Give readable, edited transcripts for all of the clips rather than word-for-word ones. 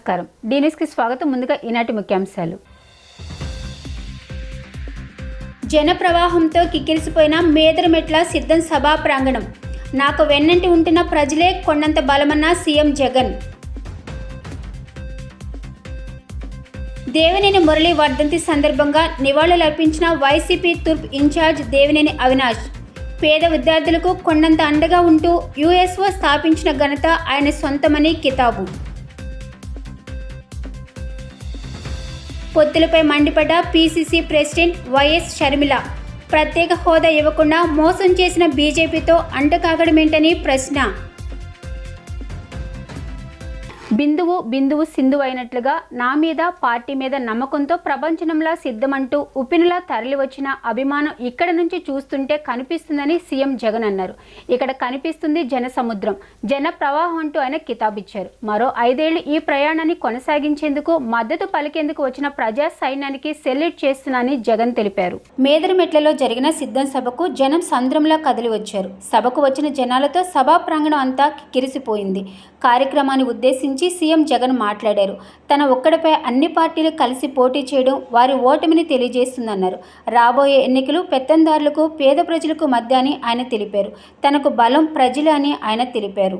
నమస్కారం. డీన్యూస్కి స్వాగతం. ముందుగా ఈనాటి ముఖ్యాంశాలు. జన ప్రవాహంతో కిక్కిరిసిపోయిన మేదరమెట్ల సిద్ధం సభా ప్రాంగణం. నాకు వెన్నంటి ఉంటున్న ప్రజలే కొండంత బలమన్న సీఎం జగన్. దేవినేని మురళి వర్ధంతి సందర్భంగా నివాళులర్పించిన వైసీపీ తూర్పు ఇన్ఛార్జ్ దేవినేని అవినాష్. పేద విద్యార్థులకు కొండంత అండగా ఉంటూ యుఎస్ఓ స్థాపించిన ఘనత ఆయన సొంతమని కితాబు. పొత్తులపై మండిపడ్డ పీసీసీ ప్రెసిడెంట్ వైఎస్ షర్మిల. ప్రత్యేక హోదా ఇవ్వకుండా మోసం చేసిన బీజేపీతో అంటకాగడమేంటని ప్రశ్న. బిందువు సింధు అయినట్లుగా నా మీద పార్టీ మీద నమ్మకంతో ప్రపంచంలా సిద్ధమంటూ ఉప్పినలా తరలివచ్చిన అభిమానం ఇక్కడ నుంచి చూస్తుంటే కనిపిస్తుందని సీఎం జగన్ అన్నారు. ఇక్కడ కనిపిస్తుంది జన సముద్రం, జన ప్రవాహం అంటూ ఆయన కితాబిచ్చారు. మరో 5 ఏళ్లు ఈ ప్రయాణాన్ని కొనసాగించేందుకు మద్దతు పలికేందుకు వచ్చిన ప్రజా సైన్యానికి సెల్యూట్ చేస్తున్నానని జగన్ తెలిపారు. మేదరమెట్లలో జరిగిన సిద్ధం సభకు జనం సంద్రంలా కదిలి వచ్చారు. సభకు వచ్చిన జనాలతో సభా ప్రాంగణం అంతా కిరిసిపోయింది. కార్యక్రమాన్ని ఉద్దేశించి సీఎం జగన్ మాట్లాడారు. తన ఒక్కడిపై అన్ని పార్టీలు కలిసి పోటీ చేయడం వారి ఓటమిని తెలియజేస్తుందన్నారు. రాబోయే ఎన్నికలు పెత్తందారులకు పేద ప్రజలకు మధ్య అని ఆయన తెలిపారు. తనకు బలం ప్రజలు అని ఆయన తెలిపారు.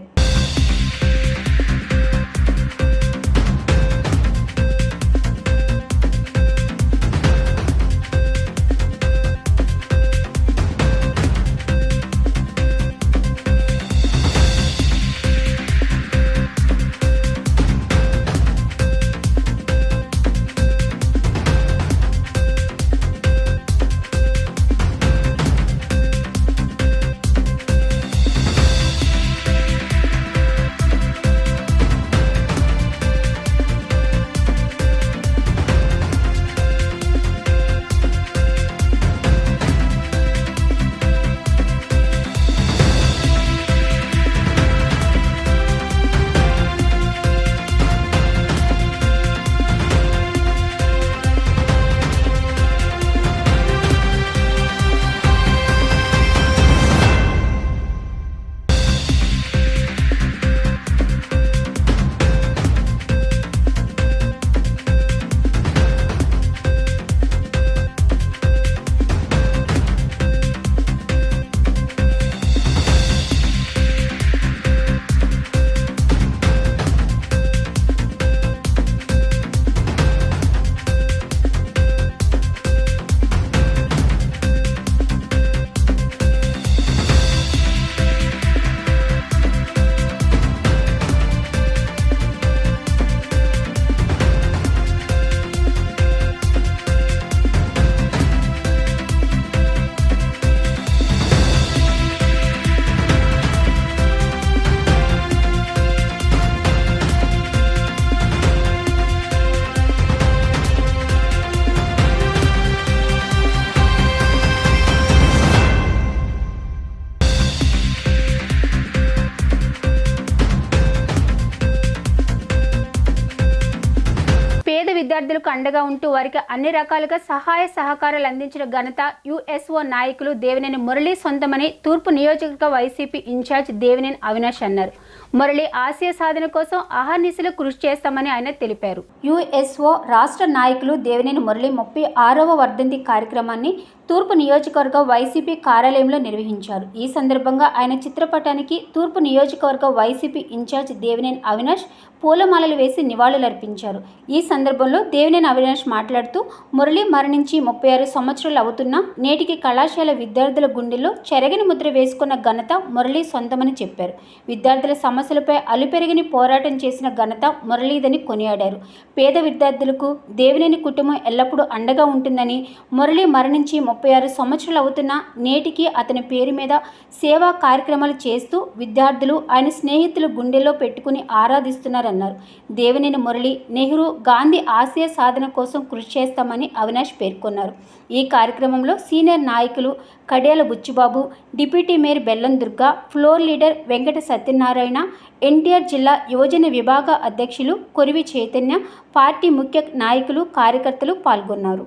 విద్యార్థులకు అండగా ఉంటూ వారికి అన్ని రకాలుగా సహాయ సహకారాలు అందించిన ఘనత యుఎస్ఓ నాయకులు దేవినేని మురళి సొంతమని తూర్పు నియోజకవర్గ వైసీపీ ఇన్ఛార్జ్ దేవినేని అవినాష్ అన్నారు. మురళి ఆశయ సాధన కోసం అహర్నిశలు కృషి చేస్తామని ఆయన తెలిపారు. యుఎస్ఓ రాష్ట్ర నాయకులు దేవినేని మురళి 36వ వర్ధంతి కార్యక్రమాన్ని తూర్పు నియోజకవర్గ వైసీపీ కార్యాలయంలో నిర్వహించారు. ఈ సందర్భంగా ఆయన చిత్రపటానికి తూర్పు నియోజకవర్గ వైసీపీ ఇన్ఛార్జ్ దేవినేని అవినాష్ పూలమాలలు వేసి నివాళులర్పించారు. ఈ సందర్భంలో దేవినేని అవినాష్ మాట్లాడుతూ మురళి మరణించి 36 సంవత్సరాలు అవుతున్నా నేటికి కళాశాల విద్యార్థుల గుండెల్లో చెరగని ముద్ర వేసుకున్న ఘనత మురళి సొంతమని చెప్పారు. విద్యార్థుల సమస్యలపై అలుపెరగని పోరాటం చేసిన ఘనత మురళీదని కొనియాడారు. పేద విద్యార్థులకు దేవినేని కుటుంబం ఎల్లప్పుడూ అండగా ఉంటుందని, మురళి మరణించి 36 సంవత్సరాలు అవుతున్నా నేటికి అతని పేరు మీద సేవా కార్యక్రమాలు చేస్తూ విద్యార్థులు ఆయన స్నేహితులు గుండెల్లో పెట్టుకుని ఆరాధిస్తున్నారన్నారు. దేవినేని మురళి, నెహ్రూ, గాంధీ ఆశయ సాధన కోసం కృషి చేస్తామని అవినాష్ పేర్కొన్నారు. ఈ కార్యక్రమంలో సీనియర్ నాయకులు కడియాల బుచ్చిబాబు, డిప్యూటీ మేయర్ బెల్లం దుర్గా, ఫ్లోర్ లీడర్ వెంకట సత్యనారాయణ, ఎన్టీఆర్ జిల్లా యువజన విభాగ అధ్యక్షులు కొరివి చైతన్య, పార్టీ ముఖ్య నాయకులు, కార్యకర్తలు పాల్గొన్నారు.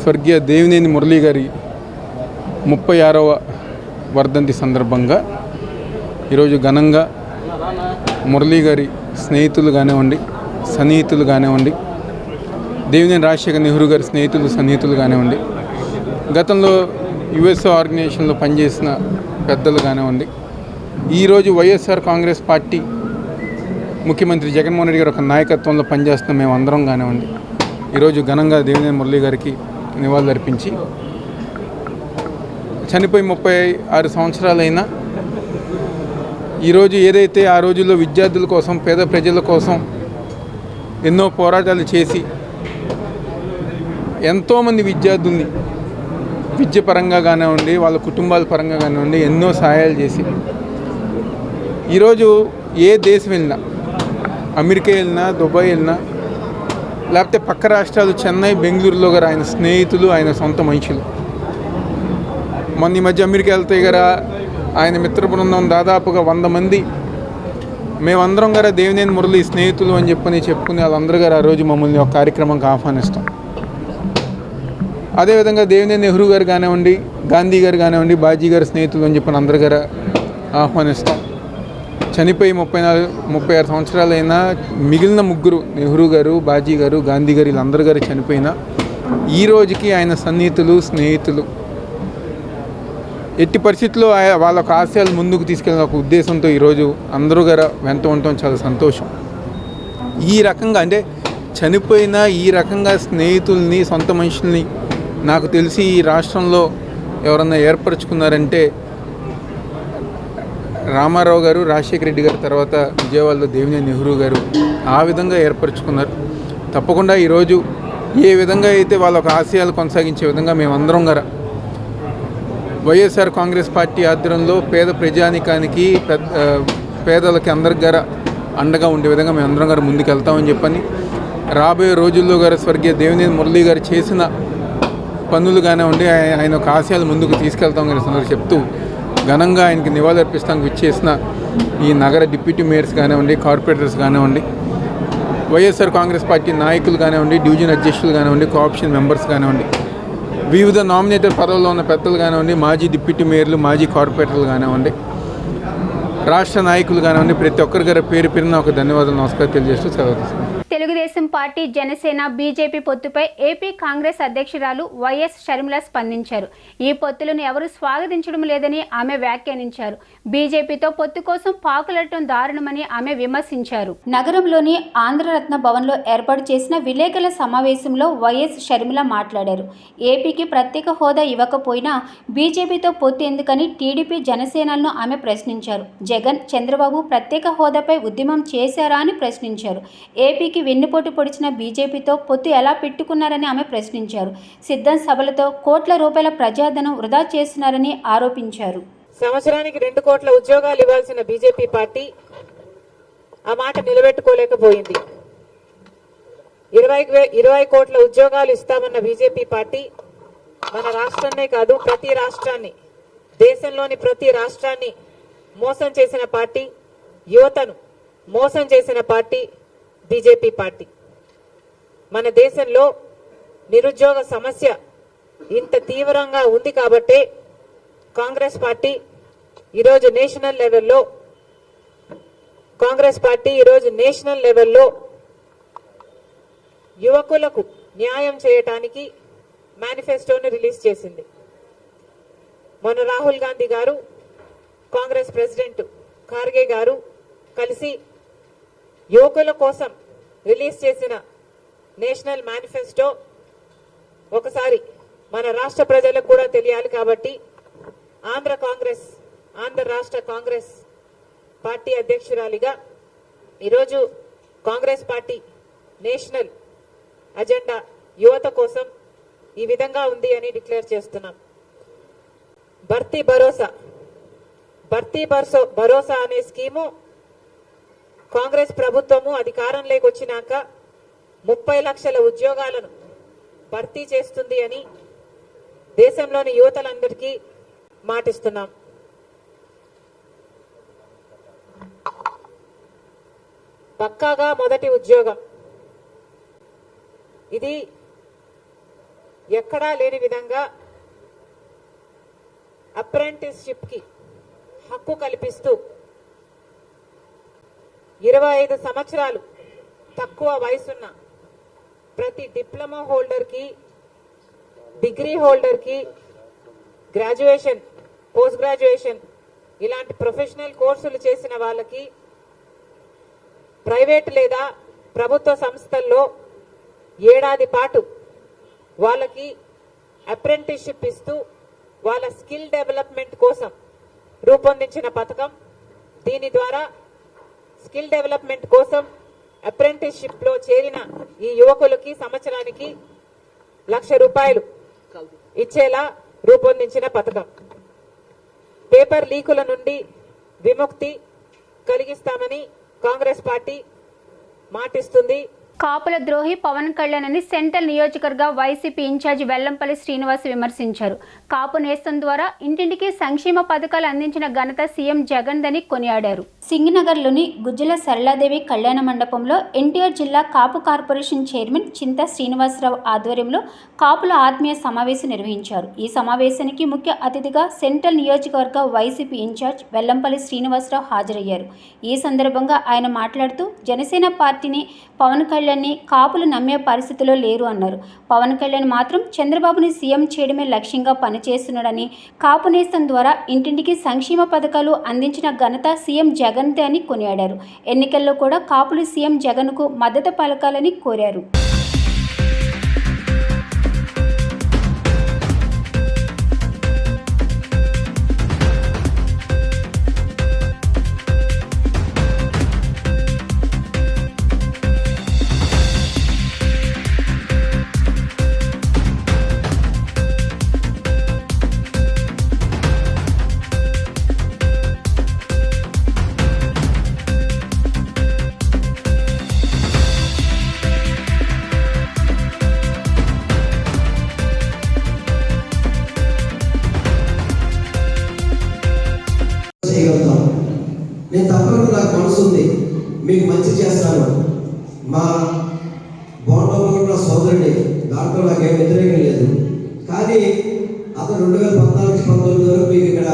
స్వర్గీయ దేవినేని మురళీ గారి 36వ వర్ధంతి సందర్భంగా ఈరోజు ఘనంగా మురళీ గారి స్నేహితులు కానివ్వండి, సన్నిహితులు కానివ్వండి, దేవినేని రాజశేఖర్ నెహ్రూ గారి స్నేహితులు సన్నిహితులు కానివ్వండి, గతంలో యుఎస్ఓ ఆర్గనైజేషన్లో పనిచేసిన పెద్దలు కానివ్వండి, ఈరోజు వైఎస్ఆర్ కాంగ్రెస్ పార్టీ ముఖ్యమంత్రి జగన్మోహన్ రెడ్డి గారు ఒక నాయకత్వంలో పనిచేస్తున్న మేము అందరం కానివ్వండి, ఈరోజు ఘనంగా దేవినేని మురళీ గారికి నివాళులర్పించి చనిపోయి 36 సంవత్సరాలైనా ఈరోజు ఏదైతే ఆ రోజుల్లో విద్యార్థుల కోసం, పేద ప్రజల కోసం ఎన్నో పోరాటాలు చేసి ఎంతోమంది విద్యార్థుల్ని విద్య పరంగా కానివ్వండి, వాళ్ళ కుటుంబాల పరంగా కానివ్వండి ఎన్నో సహాయాలు చేసి ఈరోజు ఏ దేశం వెళ్ళినా, అమెరికా వెళ్ళినా, దుబాయ్ వెళ్ళినా, లేకపోతే పక్క రాష్ట్రాలు చెన్నై, బెంగళూరులో గారు ఆయన స్నేహితులు, ఆయన సొంత మనుషులు. మొన్న ఈ మధ్య అమెరికా వెళ్తే గారా ఆయన మిత్ర బృందం దాదాపుగా 100 మంది మేమందరం గారా దేవినేని మురళి స్నేహితులు అని చెప్పుకుని వాళ్ళందరూ గారు ఆ రోజు మమ్మల్ని ఒక కార్యక్రమంకి ఆహ్వానిస్తాం. అదేవిధంగా దేవినేని నెహ్రూ గారు కానివ్వండి, గాంధీ గారు కానివ్వండి, బాజీ గారు స్నేహితులు అని చెప్పని అందరు గారు ఆహ్వానిస్తాం. చనిపోయి 36 సంవత్సరాలైనా మిగిలిన ముగ్గురు, నెహ్రూ గారు, బాజీ గారు, గాంధీ గారు, వీళ్ళందరూ గారు చనిపోయినా ఈ రోజుకి ఆయన సన్నిహితులు, స్నేహితులు ఎట్టి పరిస్థితుల్లో వాళ్ళ ఆశయాలు ముందుకు తీసుకెళ్ళిన ఒక ఉద్దేశంతో ఈరోజు అందరూ గారు వెంట ఉండటం చాలా సంతోషం. ఈ రకంగా అంటే చనిపోయిన ఈ రకంగా స్నేహితుల్ని, సొంత మనుషుల్ని నాకు తెలిసి ఈ రాష్ట్రంలో ఎవరన్నా ఏర్పరచుకున్నారంటే రామారావు గారు, రాజశేఖర రెడ్డి గారు, తర్వాత విజయవాడలో దేవినేని నెహ్రూ గారు ఆ విధంగా ఏర్పరచుకున్నారు. తప్పకుండా ఈరోజు ఏ విధంగా అయితే వాళ్ళ ఆశయాలు కొనసాగించే విధంగా మేమందరం గారు వైఎస్ఆర్ కాంగ్రెస్ పార్టీ ఆధ్వర్యంలో పేద ప్రజానికానికి, పేదలకి అందరికి గారు అండగా ఉండే విధంగా మేమందరం గారు ముందుకు వెళ్తామని చెప్పని, రాబోయే రోజుల్లో గారు స్వర్గీయ దేవినేని మురళీ గారు చేసిన పనులు కానివ్వండి, ఆయన ఒక ఆశయాలు ముందుకు తీసుకెళ్తాం కానీ చెప్తూ ఘనంగా ఆయనకి నివాళులర్పిస్తానికి విచ్చేసిన ఈ నగర డిప్యూటీ మేయర్స్ కానివ్వండి, కార్పొరేటర్స్ కానివ్వండి, వైఎస్ఆర్ కాంగ్రెస్ పార్టీ నాయకులు కానివ్వండి, డివిజన్ అధ్యక్షులు కానివ్వండి, కోఆప్షన్ మెంబర్స్ కానివ్వండి, వివిధ నామినేటెడ్ పదవుల్లో ఉన్న పెద్దలు కానివ్వండి, మాజీ డిప్యూటీ మేయర్లు, మాజీ కార్పొరేటర్లు కానివ్వండి, రాష్ట్ర నాయకులు కానివ్వండి, ప్రతి ఒక్కరి గారి పేరు పేరున ఒక ధన్యవాదాలు, నమస్కారం తెలియజేస్తూ సెలవు. తెలుగుదేశం పార్టీ, జనసేన, బీజేపీ పొత్తుపై ఏపీ కాంగ్రెస్ అధ్యక్షురాలు వైఎస్ షర్మిల స్పందించారు. ఈ పొత్తులను ఎవరూ స్వాగతించడం లేదని ఆమె వ్యాఖ్యానించారు. బీజేపీతో పొత్తు కోసం పాకులటం దారుణమని ఆమె విమర్శించారు. నగరంలోని ఆంధ్రరత్న భవన్లో ఏర్పాటు చేసిన విలేకరుల సమావేశంలో వైఎస్ షర్మిల మాట్లాడారు. ఏపీకి ప్రత్యేక హోదా ఇవ్వకపోయినా బీజేపీతో పొత్తు ఎందుకని టీడీపీ, జనసేనలను ఆమె ప్రశ్నించారు. జగన్, చంద్రబాబు ప్రత్యేక హోదాపై ఉద్యమం చేశారా అని ప్రశ్నించారు. ఏపీకి వెన్నుపోటు పొడిచిన బీజేపీతో పొత్తు ఎలా పెట్టుకున్నారని ఆమె ప్రశ్నించారు. సిద్ధం సభలతో కోట్ల రూపాయల ప్రజాధనం వృధా చేస్తున్నారని ఆరోపించారు. సంవత్సరానికి 2 కోట్ల ఉద్యోగాలు ఇవ్వాల్సిన బీజేపీ పార్టీ ఆ మాట నిలబెట్టుకోలేకపోయింది. 20 కోట్ల ఉద్యోగాలు ఇస్తామన్న బీజేపీ పార్టీ మన రాష్ట్రాన్నే కాదు, ప్రతి రాష్ట్రాన్ని, దేశంలోని ప్రతి రాష్ట్రాన్ని మోసం చేసిన పార్టీ, యువతను మోసం చేసిన పార్టీ బీజేపీ పార్టీ. మన దేశంలో నిరుద్యోగ సమస్య ఇంత తీవ్రంగా ఉంది కాబట్టే కాంగ్రెస్ పార్టీ ఈరోజు నేషనల్ లెవెల్లో యువకులకు న్యాయం చేయటానికి మేనిఫెస్టోను రిలీజ్ చేసింది. మొన్న రాహుల్ గాంధీ గారు, కాంగ్రెస్ ప్రెసిడెంట్ ఖార్గే గారు కలిసి యువకుల కోసం రిలీజ్ చేసిన నేషనల్ మేనిఫెస్టో ఒకసారి మన రాష్ట్ర ప్రజలకు కూడా తెలియాలి కాబట్టి ఆంధ్ర రాష్ట్ర కాంగ్రెస్ పార్టీ అధ్యక్షురాలిగా ఈరోజు కాంగ్రెస్ పార్టీ నేషనల్ అజెండా యువత కోసం ఈ విధంగా ఉంది అని డిక్లేర్ చేస్తున్నాం. భర్తీ భరోసా అనే స్కీము కాంగ్రెస్ ప్రభుత్వము అధికారంలోకి వచ్చినాక 30 లక్షల ఉద్యోగాలను భర్తీ చేస్తుంది అని దేశంలోని యువతలందరికీ మాటిస్తున్నాం. పక్కాగా మొదటి ఉద్యోగం ఇది ఎక్కడా లేని విధంగా అప్రెంటిస్షిప్కి హక్కు కల్పిస్తూ 25 సంవత్సరాలు తక్కువ వయసున్న ప్రతి డిప్లొమా హోల్డర్కి, డిగ్రీ హోల్డర్కి, గ్రాడ్యుయేషన్, పోస్ట్ గ్రాడ్యుయేషన్ ఇలాంటి ప్రొఫెషనల్ కోర్సులు చేసిన వాళ్ళకి ప్రైవేట్ లేదా ప్రభుత్వ సంస్థల్లో ఏడాది పాటు వాళ్ళకి అప్రెంటిస్షిప్ ఇస్తూ వాళ్ళ స్కిల్ డెవలప్మెంట్ కోసం రూపొందించిన పథకం. దీని ద్వారా స్కిల్ డెవలప్మెంట్ కోసం అప్రెంటిస్షిప్ లో చేరిన ఈ యువకులకి సంవత్సరానికి ₹1,00,000 ఇచ్చేలా రూపొందించిన పథకం. పేపర్ లీకుల నుండి విముక్తి కలిగిస్తామని కాంగ్రెస్ పార్టీ మాటిస్తుంది. కాపుల ద్రోహి పవన్ కళ్యాణ్ అని సెంట్రల్ నియోజకవర్గ వైసీపీ ఇన్ఛార్జి వెల్లంపల్లి శ్రీనివాస్ విమర్శించారు. కాపు నేస్తం ద్వారా ఇంటింటికి సంక్షేమ పథకాలు అందించిన ఘనత సీఎం జగన్ దని కొనియాడారు. సింగనగర్లోని గుజ్జల సరళాదేవి కళ్యాణ మండపంలో ఎన్టీఆర్ జిల్లా కాపు కార్పొరేషన్ చైర్మన్ చింతా శ్రీనివాసరావు ఆధ్వర్యంలో కాపుల ఆత్మీయ సమావేశం నిర్వహించారు. ఈ సమావేశానికి ముఖ్య అతిథిగా సెంట్రల్ నియోజకవర్గ వైసీపీ ఇన్ఛార్జ్ వెల్లంపల్లి శ్రీనివాసరావు హాజరయ్యారు. ఈ సందర్భంగా ఆయన మాట్లాడుతూ జనసేన పార్టీని పవన్ కళ్యాణ్ కాపులు నమ్మే పరిస్థితిలో లేరు అన్నారు. పవన్ కళ్యాణ్ మాత్రం చంద్రబాబుని సీఎం చేయడమే లక్ష్యంగా పనిచేస్తున్నాడని, కాపు నేస్తం ద్వారా ఇంటింటికి సంక్షేమ పథకాలు అందించిన ఘనత సీఎం జగన్దే అని కొనియాడారు. ఎన్నికల్లో కూడా కాపులు సీఎం జగన్కు మద్దతు పలకాలని కోరారు. నేను తప్పకుండా నాకు మనసు ఉంది, మీకు మంచి చేస్తాను. మా బోండోలో సోదరుడి దాంట్లో నాకేం వ్యతిరేకం లేదు. కానీ అతను 2014-19 వరకు మీకు ఇక్కడ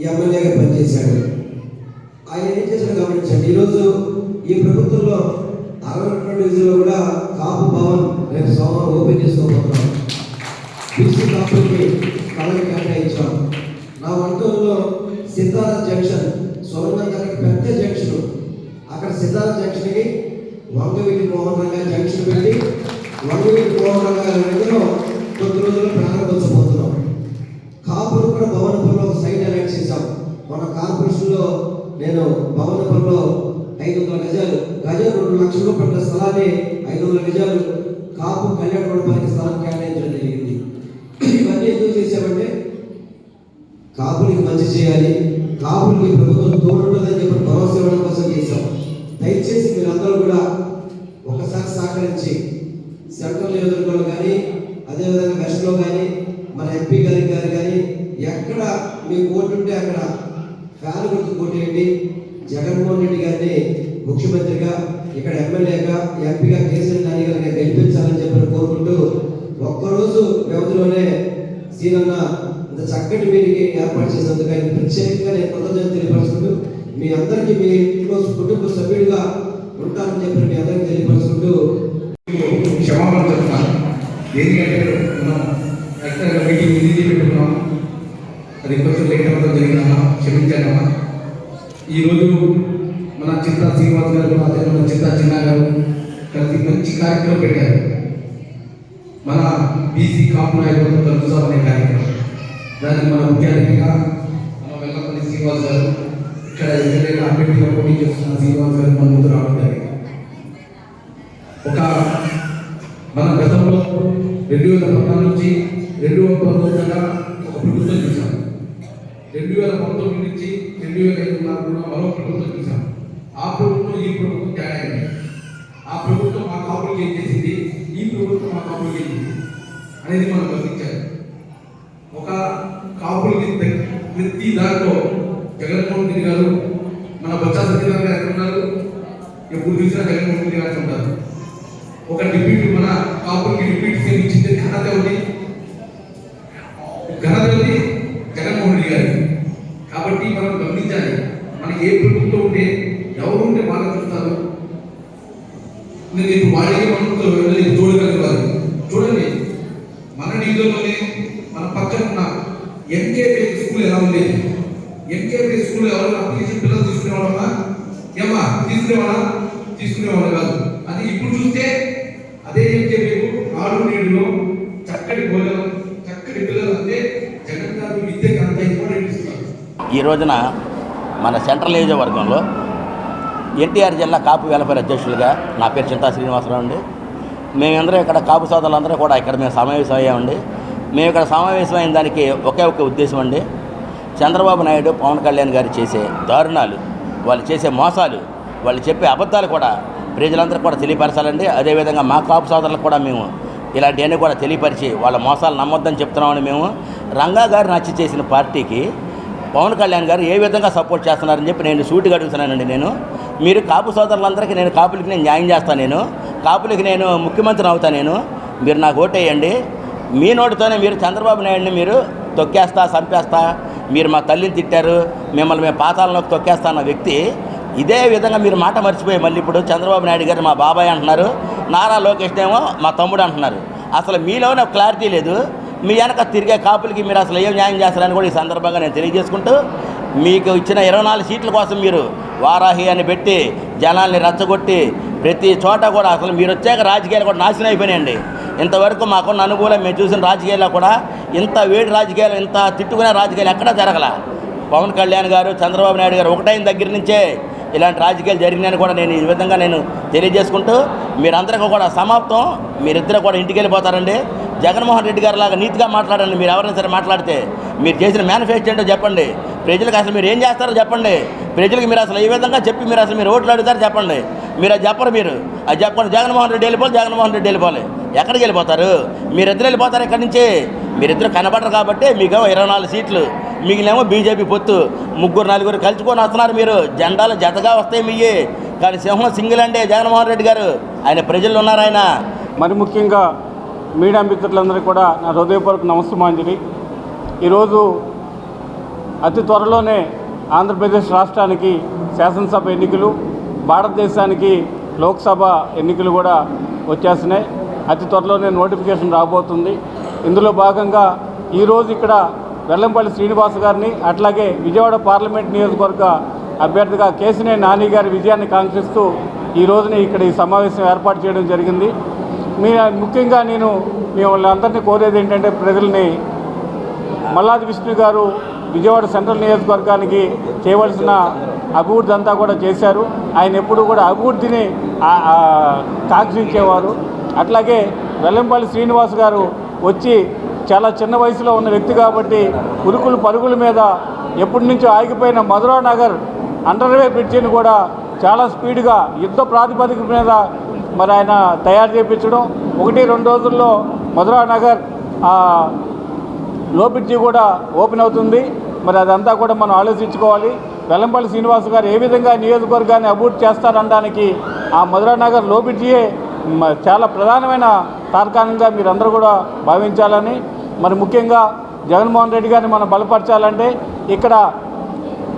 ఎమ్మెల్యేగా పనిచేశాడు. ఆయన ఏం చేశాడు గమనించండి. ఈరోజు ఈ ప్రభుత్వంలో 62 డివిజన్లో కూడా కాపు భవన్ రేపు సోమవారం ఓపెన్ చేసుకోబోతున్నాం. బీసీ కాపులకి కళకి కేటాయించాం. నా వంటల్లో సిద్ధార్థ జంక్షన్, సోమనాథానికి పెద్ద జంక్షన్, అక్కడ సిద్ధార్థ జంక్షన్కి వంగవీటి మోహన్ రంగా జంక్షన్ పెట్టి వంగవీటి మోహన్ రంగా దగ్గర కొద్ది రోజుల్లో ప్రారంభించబోతున్నాం. కాపులు కూడా భవనపురంలో ఒక సైట్ అలాట్ చేశాం. మన కార్పొరేషన్లో నేను భవనపురంలో 500 గజాలు 2 లక్షల రూపాయల స్థలాన్ని 500 గజాలు కాపు కళ్యాణ మండపానికి స్థలం కేటాయించడం జరిగింది. ఇవన్నీ ఎందుకు చేశామంటే కాపులకి మంచి చేయాలి, కాపులకి ప్రభుత్వం తోడుంటుందని చెప్పి భరోసా ఇవ్వడం కోసం చేశాం. దయచేసి మీరందరూ కూడా ఒకసారి సహకరించి సెంట్రల్ నియోజకవర్గంలో కానీ అదేవిధంగా వెస్ట్లో కానీ మన ఎంపీ గారికి కానీ ఎక్కడ మీకు ఓటు ఉంటే అక్కడ ఫ్యాన్ గుర్తు కొట్టేయండి. జగన్మోహన్ రెడ్డి గారిని ముఖ్యమంత్రిగా, ఇక్కడ ఎమ్మెల్యేగా, ఎంపీగా కేసీఆర్ నాని గారిని గెలిపించాలని చెప్పి కోరుకుంటూ ఒక్కరోజు వ్యవధిలోనే సీనన్న ఇంత చక్కటి మీటింగ్ ఏర్పాటు చేసినందుకు ఆయన ప్రత్యేకంగా నేను కృతజ్ఞతలు తెలియపరుచుకుంటూ మీ అందరికీ మీ ఇంట్లో కుటుంబ సభ్యుడిగా ఉంటానని చెప్పి మీ అందరికీ తెలియపరుచుకుంటూ క్షమాపణ చెప్తాను. ఎందుకంటే మనం యాక్చువల్గా మీటింగ్ ఇది పెట్టుకున్నాం, అది కొంచెం లేట్ అవ్వడం జరిగిందమ్మా, క్షమించానమ్మా. ఈరోజు మన చింతా శ్రీనివాస్ గారు, అదే మన చింతా చిన్న గారు కలిసి మంచి కార్యక్రమం పెట్టారు. మన బీసీ కాపు నాయకులతో కలుపుతాం అనే కార్యక్రమం. దానికి మన ముఖ్య అతిథిగా మన వెల్లంపల్లి శ్రీనివాస్ గారు, ఇక్కడ ఎమ్మెల్యేగా అభ్యర్థిగా పోటీ చేస్తున్న శ్రీనివాస్ గారు మన ముందు రావడం జరిగింది. ఒక మన గతంలో 2014 నుంచి 2019 దాకా ఒక ప్రభుత్వం చూసాం. 2019 నుంచి 2024 మరో ప్రభుత్వం చూసాం. ఆ ప్రభుత్వం ఈ ప్రభుత్వం తేడా అయింది. ఆ ప్రభుత్వం మా కాపులకి ఏం చేసింది, ఈ ప్రభుత్వం మా కాపులకి ఏం చేసింది అనేది మనం గమనించాలి. ఒక కాపులకి ప్రతి దాంట్లో జగన్మోహన్ రెడ్డి గారు, మన బొత్స సత్యనారాయణ గారు ఉన్నారు, ఎప్పుడు చూసినా జగన్మోహన్ రెడ్డి గారు ఉంటారు. ఒక డిప్యూటీ మన కాపుకి డిప్యూటీ సీఎం ఇచ్చింది ఘనత ఉంది జగన్మోహన్ రెడ్డి గారు. కాబట్టి మనం గమనించాలి, మనకి ఏ ప్రభుత్వం ఉంటే ఎవరు ఉంటే బాగా చూస్తారు. నేను వాళ్ళకి మనతో చూడగలిగారు. చూడండి, మన డివిజన్లోనే మన పక్కన ఉన్న ఎంకేపీ స్కూల్ ఎలా ఉండేది. ఎంకేపీ స్కూల్ ఎవరు అప్లికేషన్ పిల్లలు తీసుకునేవాళ్ళమా? ఏమా తీసుకునేవాళ్ళు కాదు. అది ఇప్పుడు చూస్తే అదే ఎంకేపీ 6-7లో చక్కటి భోజనం, చక్కటి పిల్లలు అంటే జగన్ గారు విద్యకు అంత ఇంపార్టెంట్ ఇస్తున్నారు. ఈ రోజున మన సెంట్రల్ నియోజకవర్గంలో ఎన్టీఆర్ జిల్లా కాపు వెల్ఫేర్ అధ్యక్షులుగా నా పేరు చింతా శ్రీనివాసరావు అండి. మేమందరం ఇక్కడ కాపు సోదరులందరూ కూడా ఇక్కడ మేము సమావేశం అయ్యామండి. మేము ఇక్కడ సమావేశమైన దానికి ఒకే ఒక ఉద్దేశం అండి, చంద్రబాబు నాయుడు పవన్ కళ్యాణ్ గారు చేసే దారుణాలు, వాళ్ళు చేసే మోసాలు, వాళ్ళు చెప్పే అబద్ధాలు కూడా ప్రజలందరూ కూడా తెలియపరచాలండి. అదేవిధంగా మా కాపు సోదరులకు కూడా మేము ఇలాంటివన్నీ కూడా తెలియపరిచి వాళ్ళ మోసాలు నమ్మొద్దని చెప్తున్నామని మేము రంగా గారు నచ్చి చేసిన పార్టీకి పవన్ కళ్యాణ్ గారు ఏ విధంగా సపోర్ట్ చేస్తున్నారని చెప్పి నేను సూటిగా అడుగుతున్నానండి. మీరు కాపు సోదరులందరికీ కాపులకి నేను న్యాయం చేస్తాను, కాపులకి నేను ముఖ్యమంత్రిని అవుతాను, మీరు నాకు ఓటేయండి. మీ నోటితోనే మీరు చంద్రబాబు నాయుడిని మీరు తొక్కేస్తా, చంపేస్తా, మీరు మా తల్లిని తిట్టారు, మిమ్మల్ని మేము పాతాళంలోకి తొక్కేస్తా అన్న వ్యక్తి ఇదే విధంగా మీరు మాట మర్చిపోయి మళ్ళీ ఇప్పుడు చంద్రబాబు నాయుడు గారు మా బాబాయ్ అంటున్నారు, నారా లోకేష్ ఏమో మా తమ్ముడు అంటున్నారు. అసలు మీలోనే క్లారిటీ లేదు. మీ వెనక తిరిగే కాపులకి మీరు అసలు ఏం న్యాయం చేస్తారని కూడా ఈ సందర్భంగా నేను తెలియజేసుకుంటూ, మీకు ఇచ్చిన 24 సీట్ల కోసం మీరు వారాహి అని పెట్టి జనాల్ని రెచ్చగొట్టి ప్రతి చోట కూడా అసలు మీరు వచ్చాక రాజకీయాలు కూడా నాశనం అయిపోయినాయండి. ఇంతవరకు మాకున్న అనుకూలం మేము చూసిన రాజకీయాల్లో కూడా ఇంత వేడి రాజకీయాలు, ఇంత తిట్టుకునే రాజకీయాలు ఎక్కడా జరగల. పవన్ కళ్యాణ్ గారు, చంద్రబాబు నాయుడు గారు ఒకటైన దగ్గర నుంచే ఇలాంటి రాజకీయాలు జరిగినాయని కూడా నేను ఈ విధంగా నేను తెలియజేసుకుంటూ, మీరందరికీ కూడా సమాప్తం, మీరిద్దరూ కూడా ఇంటికి వెళ్ళిపోతారండి. జగన్మోహన్ రెడ్డి గారు లాగా నీతిగా మాట్లాడండి. మీరు ఎవరైనా సరే మాట్లాడితే మీరు చేసిన మేనిఫెస్టో ఏంటో చెప్పండి. ప్రజలకు అసలు మీరు ఏం చేస్తారో చెప్పండి. ప్రజలకు మీరు అసలు ఏ విధంగా చెప్పి మీరు అసలు మీరు ఓట్లు అడుగుతారో చెప్పండి. మీరు అది చెప్పరు. మీరు అది చెప్పండి. జగన్మోహన్ రెడ్డి వెళ్ళిపోవాలి. ఎక్కడికి వెళ్ళిపోతారు? మీరిద్దరు వెళ్ళిపోతారు ఇక్కడి నుంచి. మీరిద్దరు కనబడరు కాబట్టి మీకు 24 సీట్లు, మిగిలినేమో బీజేపీ పొత్తు 3-4 కలుచుకొని వస్తున్నారు. మీరు జెండాలు జతగా వస్తాయి మీయే, కానీ సింహం సింగిల్ అండి జగన్మోహన్ రెడ్డి గారు. ఆయన ప్రజలు ఉన్నారు. ఆయన మరి ముఖ్యంగా మీడియా మిత్రులందరికీ కూడా నా హృదయపూర్వక నమస్సుమాంజలి. ఈరోజు అతి త్వరలోనే ఆంధ్రప్రదేశ్ రాష్ట్రానికి శాసనసభ ఎన్నికలు, భారతదేశానికి లోక్సభ ఎన్నికలు కూడా వచ్చేస్తున్నాయి. అతి త్వరలోనే నోటిఫికేషన్ రాబోతుంది. ఇందులో భాగంగా ఈరోజు ఇక్కడ వెల్లంపల్లి శ్రీనివాస్ గారిని, అట్లాగే విజయవాడ పార్లమెంట్ నియోజకవర్గ అభ్యర్థిగా కేసినేని నాని గారి విజయాన్ని కాంక్షిస్తూ ఈ రోజున ఇక్కడ ఈ సమావేశం ఏర్పాటు చేయడం జరిగింది. ముఖ్యంగా నేను మిమ్మల్ని అందరినీ కోరేది ఏంటంటే, ప్రజల్ని మల్లాది విష్ణు గారు విజయవాడ సెంట్రల్ నియోజకవర్గానికి చేయవలసిన అభివృద్ధి అంతా కూడా చేశారు. ఆయన ఎప్పుడు కూడా అభివృద్ధిని కాంక్షించేవారు. అట్లాగే వెల్లంపల్లి శ్రీనివాస్ గారు వచ్చి చాలా చిన్న వయసులో ఉన్న వ్యక్తి కాబట్టి ఉరుకులు పరుగుల మీద ఎప్పటి నుంచో ఆగిపోయిన మధురా నగర్ అండర్వే బ్రిడ్జిని కూడా చాలా స్పీడ్గా యుద్ధ ప్రాతిపదిక మీద మరి ఆయన తయారు చేయించడం, 1-2 రోజుల్లో మధురా నగర్ లో బ్రిడ్జి కూడా ఓపెన్ అవుతుంది. మరి అదంతా కూడా మనం ఆలోచించుకోవాలి. వెల్లంపల్లి శ్రీనివాస్ గారు ఏ విధంగా నియోజకవర్గాన్ని అభివృద్ధి చేస్తారనడానికి ఆ మధురా నగర్ లో బ్రిడ్జియే చాలా ప్రధానమైన తార్కాణంగా మీరందరూ కూడా భావించాలని, మరి ముఖ్యంగా జగన్మోహన్ రెడ్డి గారిని మనం బలపరచాలంటే ఇక్కడ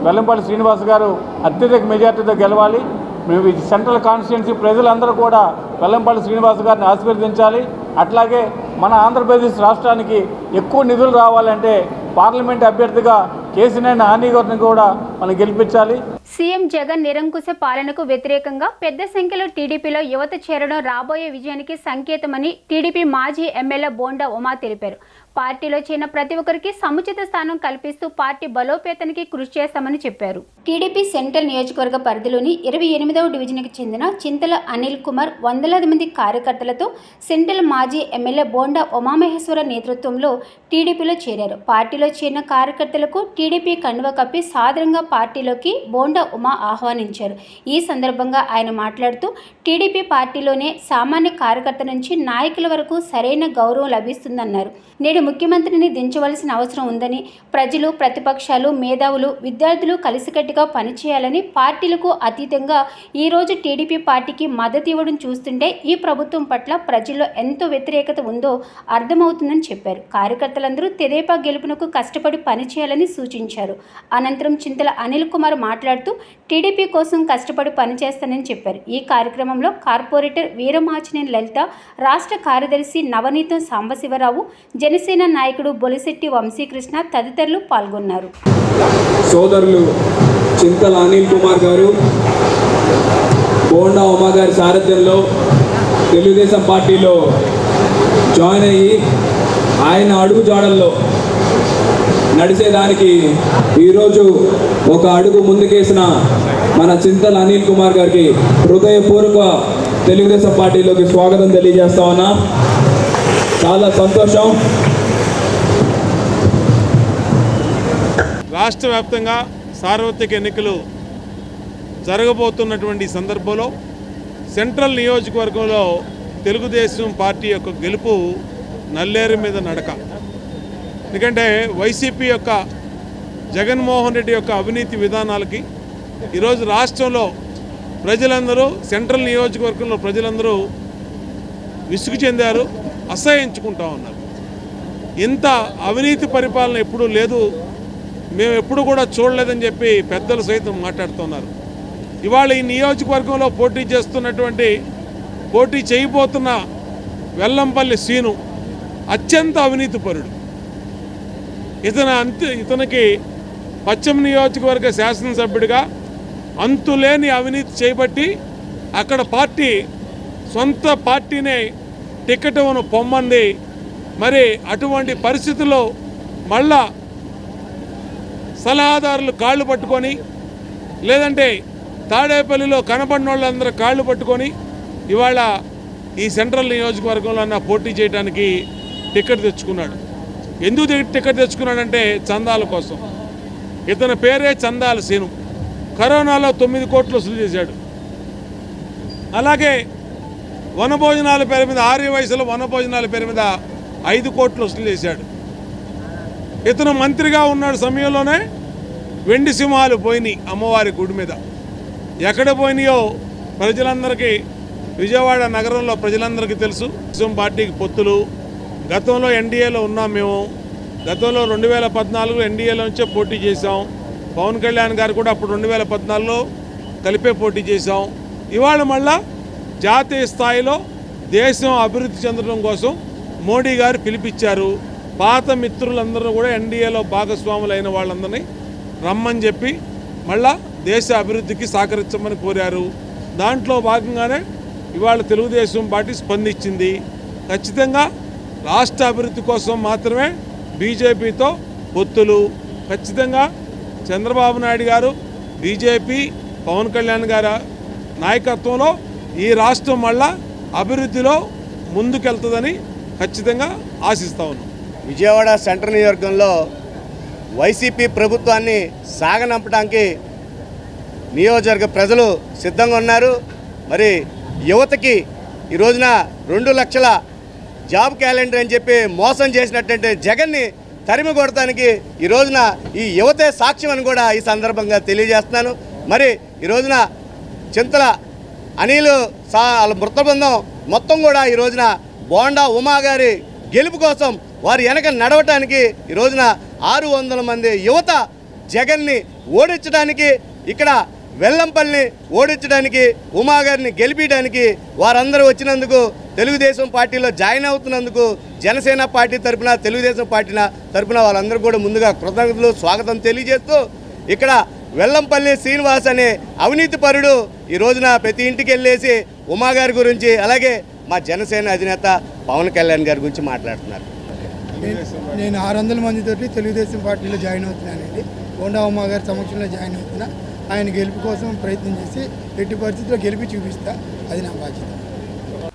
వెల్లంపల్లి శ్రీనివాస్ గారు అత్యధిక మెజార్టీతో గెలవాలి. మేము సెంట్రల్ కాన్స్టిట్యున్సీ ప్రజలందరూ కూడా వెల్లంపల్లి శ్రీనివాస్ గారిని ఆశీర్వదించాలి. అట్లాగే మన ఆంధ్రప్రదేశ్ రాష్ట్రానికి ఎక్కువ నిధులు రావాలంటే పార్లమెంట్ అభ్యర్థిగా కేసినేని నాని గారిని కూడా మనం గెలిపించాలి. సీఎం జగన్ నిరంకుశ పాలనకు వ్యతిరేకంగా పెద్ద సంఖ్యలో టీడీపీలో యువత చేరడం రాబోయే విజయానికి సంకేతమని టీడీపీ మాజీ ఎమ్మెల్యే బోండా ఉమా తెలిపారు. పార్టీలో చేరిన ప్రతి ఒక్కరికి సముచిత స్థానం కల్పిస్తూ పార్టీ బలోపేతానికి కృషి చేస్తామని చెప్పారు. టీడీపీ సెంట్రల్ నియోజకవర్గ పరిధిలోని 28వ డివిజన్కి చెందిన చింతల అనిల్ కుమార్ వందలాది మంది కార్యకర్తలతో సెంట్రల్ మాజీ ఎమ్మెల్యే బోండా ఉమామహేశ్వర నేతృత్వంలో టీడీపీలో చేరారు. పార్టీలో చేరిన కార్యకర్తలకు టీడీపీ కండువ కప్పి సాదరంగా పార్టీలోకి బోండా ఉమా ఆహ్వానించారు. ఈ సందర్భంగా ఆయన మాట్లాడుతూ టీడీపీ పార్టీలోనే సామాన్య కార్యకర్త నుంచి నాయకుల వరకు సరైన గౌరవం లభిస్తుందన్నారు. నేడు ముఖ్యమంత్రిని దించవలసిన అవసరం ఉందని, ప్రజలు, ప్రతిపక్షాలు, మేధావులు, విద్యార్థులు కలిసికట్టుగా పనిచేయాలని, పార్టీలకు అతీతంగా ఈరోజు టీడీపీ పార్టీకి మద్దతు ఇవ్వడం చూస్తుంటే ఈ ప్రభుత్వం పట్ల ప్రజల్లో ఎంతో వ్యతిరేకత ఉందో అర్థమవుతుందని చెప్పారు. కార్యకర్తలందరూ తెదేపా గెలుపునకు కష్టపడి పనిచేయాలని సూచించారు. అనంతరం చింతల అనిల్ కుమార్ మాట్లాడుతూ టీడీపీ కోసం కష్టపడి పనిచేస్తానని చెప్పారు. ఈ కార్యక్రమంలో కార్పొరేటర్ వీరమాచినేని లలిత, రాష్ట్ర కార్యదర్శి నవనీతం సాంబశివరావు, జనసేన నాయకుడు బొలిశెట్టి వంశీకృష్ణ తదితరులు పాల్గొన్నారు. సోదరులు చింతల అనిల్ కుమార్ గారు, బోండా ఉమా గారి సారథ్యంలో తెలుగుదేశం పార్టీలో జాయిన్ అయ్యి ఆయన అడుగు జాడల్లో నడిచేదానికి ఈరోజు ఒక అడుగు ముందుకేసిన మన చింతల అనిల్ కుమార్ గారికి హృదయపూర్వక తెలుగుదేశం పార్టీలోకి స్వాగతం తెలియజేస్తా ఉన్నా. చాలా సంతోషం. రాష్ట్ర వ్యాప్తంగా సార్వత్రిక ఎన్నికలు జరగబోతున్నటువంటి సందర్భంలో సెంట్రల్ నియోజకవర్గంలో తెలుగుదేశం పార్టీ యొక్క గెలుపు నల్లేరు మీద నడక. ఎందుకంటే వైసీపీ యొక్క జగన్మోహన్ రెడ్డి యొక్క అవినీతి విధానాలకి ఈరోజు రాష్ట్రంలో ప్రజలందరూ, సెంట్రల్ నియోజకవర్గంలో ప్రజలందరూ విసుగు చెందారు, అసహ్యించుకుంటా ఉన్నారు. ఇంత అవినీతి పరిపాలన ఎప్పుడూ లేదు, మేము ఎప్పుడు కూడా చూడలేదని చెప్పి పెద్దలు సైతం మాట్లాడుతున్నారు. ఇవాళ ఈ నియోజకవర్గంలో పోటీ చేయబోతున్న వెల్లంపల్లి శ్రీను అత్యంత అవినీతిపరుడు. ఇతనికి పశ్చిమ నియోజకవర్గ శాసనసభ్యుడిగా అంతులేని అవినీతి చేయబట్టి అక్కడ సొంత పార్టీనే టికెట్ పొమ్మంది. మరి అటువంటి పరిస్థితుల్లో మళ్ళా సలహాదారులు కాళ్ళు పట్టుకొని, లేదంటే తాడేపల్లిలో కనబడిన వాళ్ళందరూ కాళ్ళు పట్టుకొని ఇవాళ ఈ సెంట్రల్ నియోజకవర్గంలో అన్న పోటీ చేయడానికి టికెట్ తెచ్చుకున్నాడు. ఎందుకు టికెట్ తెచ్చుకున్నాడంటే చందాల కోసం. ఇతని పేరే చందాల శ్రీను. కరోనాలో 9 కోట్లు వసూలు చేశాడు. అలాగే వనభోజనాల పేరు మీద, ఆర్య వయసులో వనభోజనాల పేరు మీద 5 కోట్లు వసూలు చేశాడు. ఇతను మంత్రిగా ఉన్న సమయంలోనే వెండి సింహాలు పోయినాయి అమ్మవారి గుడి మీద. ఎక్కడ పోయినాయో ప్రజలందరికీ, విజయవాడ నగరంలో ప్రజలందరికీ తెలుసు. తెలుగుదేశం పార్టీకి పొత్తులు. గతంలో ఎన్డీఏలో ఉన్నాం మేము. గతంలో 2014 ఎన్డీఏలో నుంచే పోటీ చేశాం. పవన్ కళ్యాణ్ గారు కూడా అప్పుడు 2014లో కలిపే పోటీ చేశాం. ఇవాళ మళ్ళా జాతీయ స్థాయిలో దేశం అభివృద్ధి చెందడం కోసం మోడీ గారు పిలిపించారు. పాత మిత్రులందరూ కూడా ఎన్డీఏలో భాగస్వాములైన వాళ్ళందరినీ రమ్మని చెప్పి మళ్ళా దేశ అభివృద్ధికి సహకరించమని కోరారు. దాంట్లో భాగంగానే ఇవాళ తెలుగుదేశం పార్టీ స్పందించింది. ఖచ్చితంగా రాష్ట్ర అభివృద్ధి కోసం మాత్రమే బీజేపీతో పొత్తులు. ఖచ్చితంగా చంద్రబాబు నాయుడు గారు, బీజేపీ, పవన్ కళ్యాణ్ గారి నాయకత్వంలో ఈ రాష్ట్రం మళ్ళా అభివృద్ధిలో ముందుకెళ్తుందని ఖచ్చితంగా ఆశిస్తా ఉన్నాం. విజయవాడ సెంట్రల్ నియోజకవర్గంలో వైసీపీ ప్రభుత్వాన్ని సాగనంపడానికి నియోజకవర్గ ప్రజలు సిద్ధంగా ఉన్నారు. మరి యువతకి ఈ రోజున 2 లక్షల జాబ్ క్యాలెండర్ అని చెప్పి మోసం చేసినట్టు జగన్ని తరిమి కొడటానికి ఈ రోజున ఈ యువతే సాక్ష్యం అని కూడా ఈ సందర్భంగా తెలియజేస్తున్నాను. మరి ఈ రోజున చింతల అనిల్ వాళ్ళ మృత బృందం మొత్తం కూడా ఈ రోజున బోండా ఉమా గారి గెలుపు కోసం వారి వెనక నడవటానికి ఈ రోజున 600 మంది యువత జగన్ని ఓడించడానికి, ఇక్కడ వెల్లంపల్లిని ఓడించడానికి, ఉమా గారిని గెలిపించడానికి వారందరూ వచ్చినందుకు, తెలుగుదేశం పార్టీలో జాయిన్ అవుతున్నందుకు జనసేన పార్టీ తరఫున, తెలుగుదేశం పార్టీ తరఫున వాళ్ళందరూ కూడా ముందుగా కృతజ్ఞతలు, స్వాగతం తెలియజేస్తూ, ఇక్కడ వెల్లంపల్లి శ్రీనివాస్ అనే అవినీతి పరుడు ఈ రోజున ప్రతి ఇంటికి వెళ్ళేసి ఉమా గారి గురించి, అలాగే మా జనసేన అధినేత పవన్ కళ్యాణ్ గారి గురించి మాట్లాడుతున్నారు. నేను 600 మందితోటి తెలుగుదేశం పార్టీలో జాయిన్ అవుతున్నానండి. బోండా ఉమా గారి సమక్షంలో జాయిన్ అవుతున్నా. ఆయన గెలుపు కోసం ప్రయత్నం చేసి ఎట్టి పరిస్థితుల్లో గెలిపి చూపిస్తా. అది నా బాధ్యత.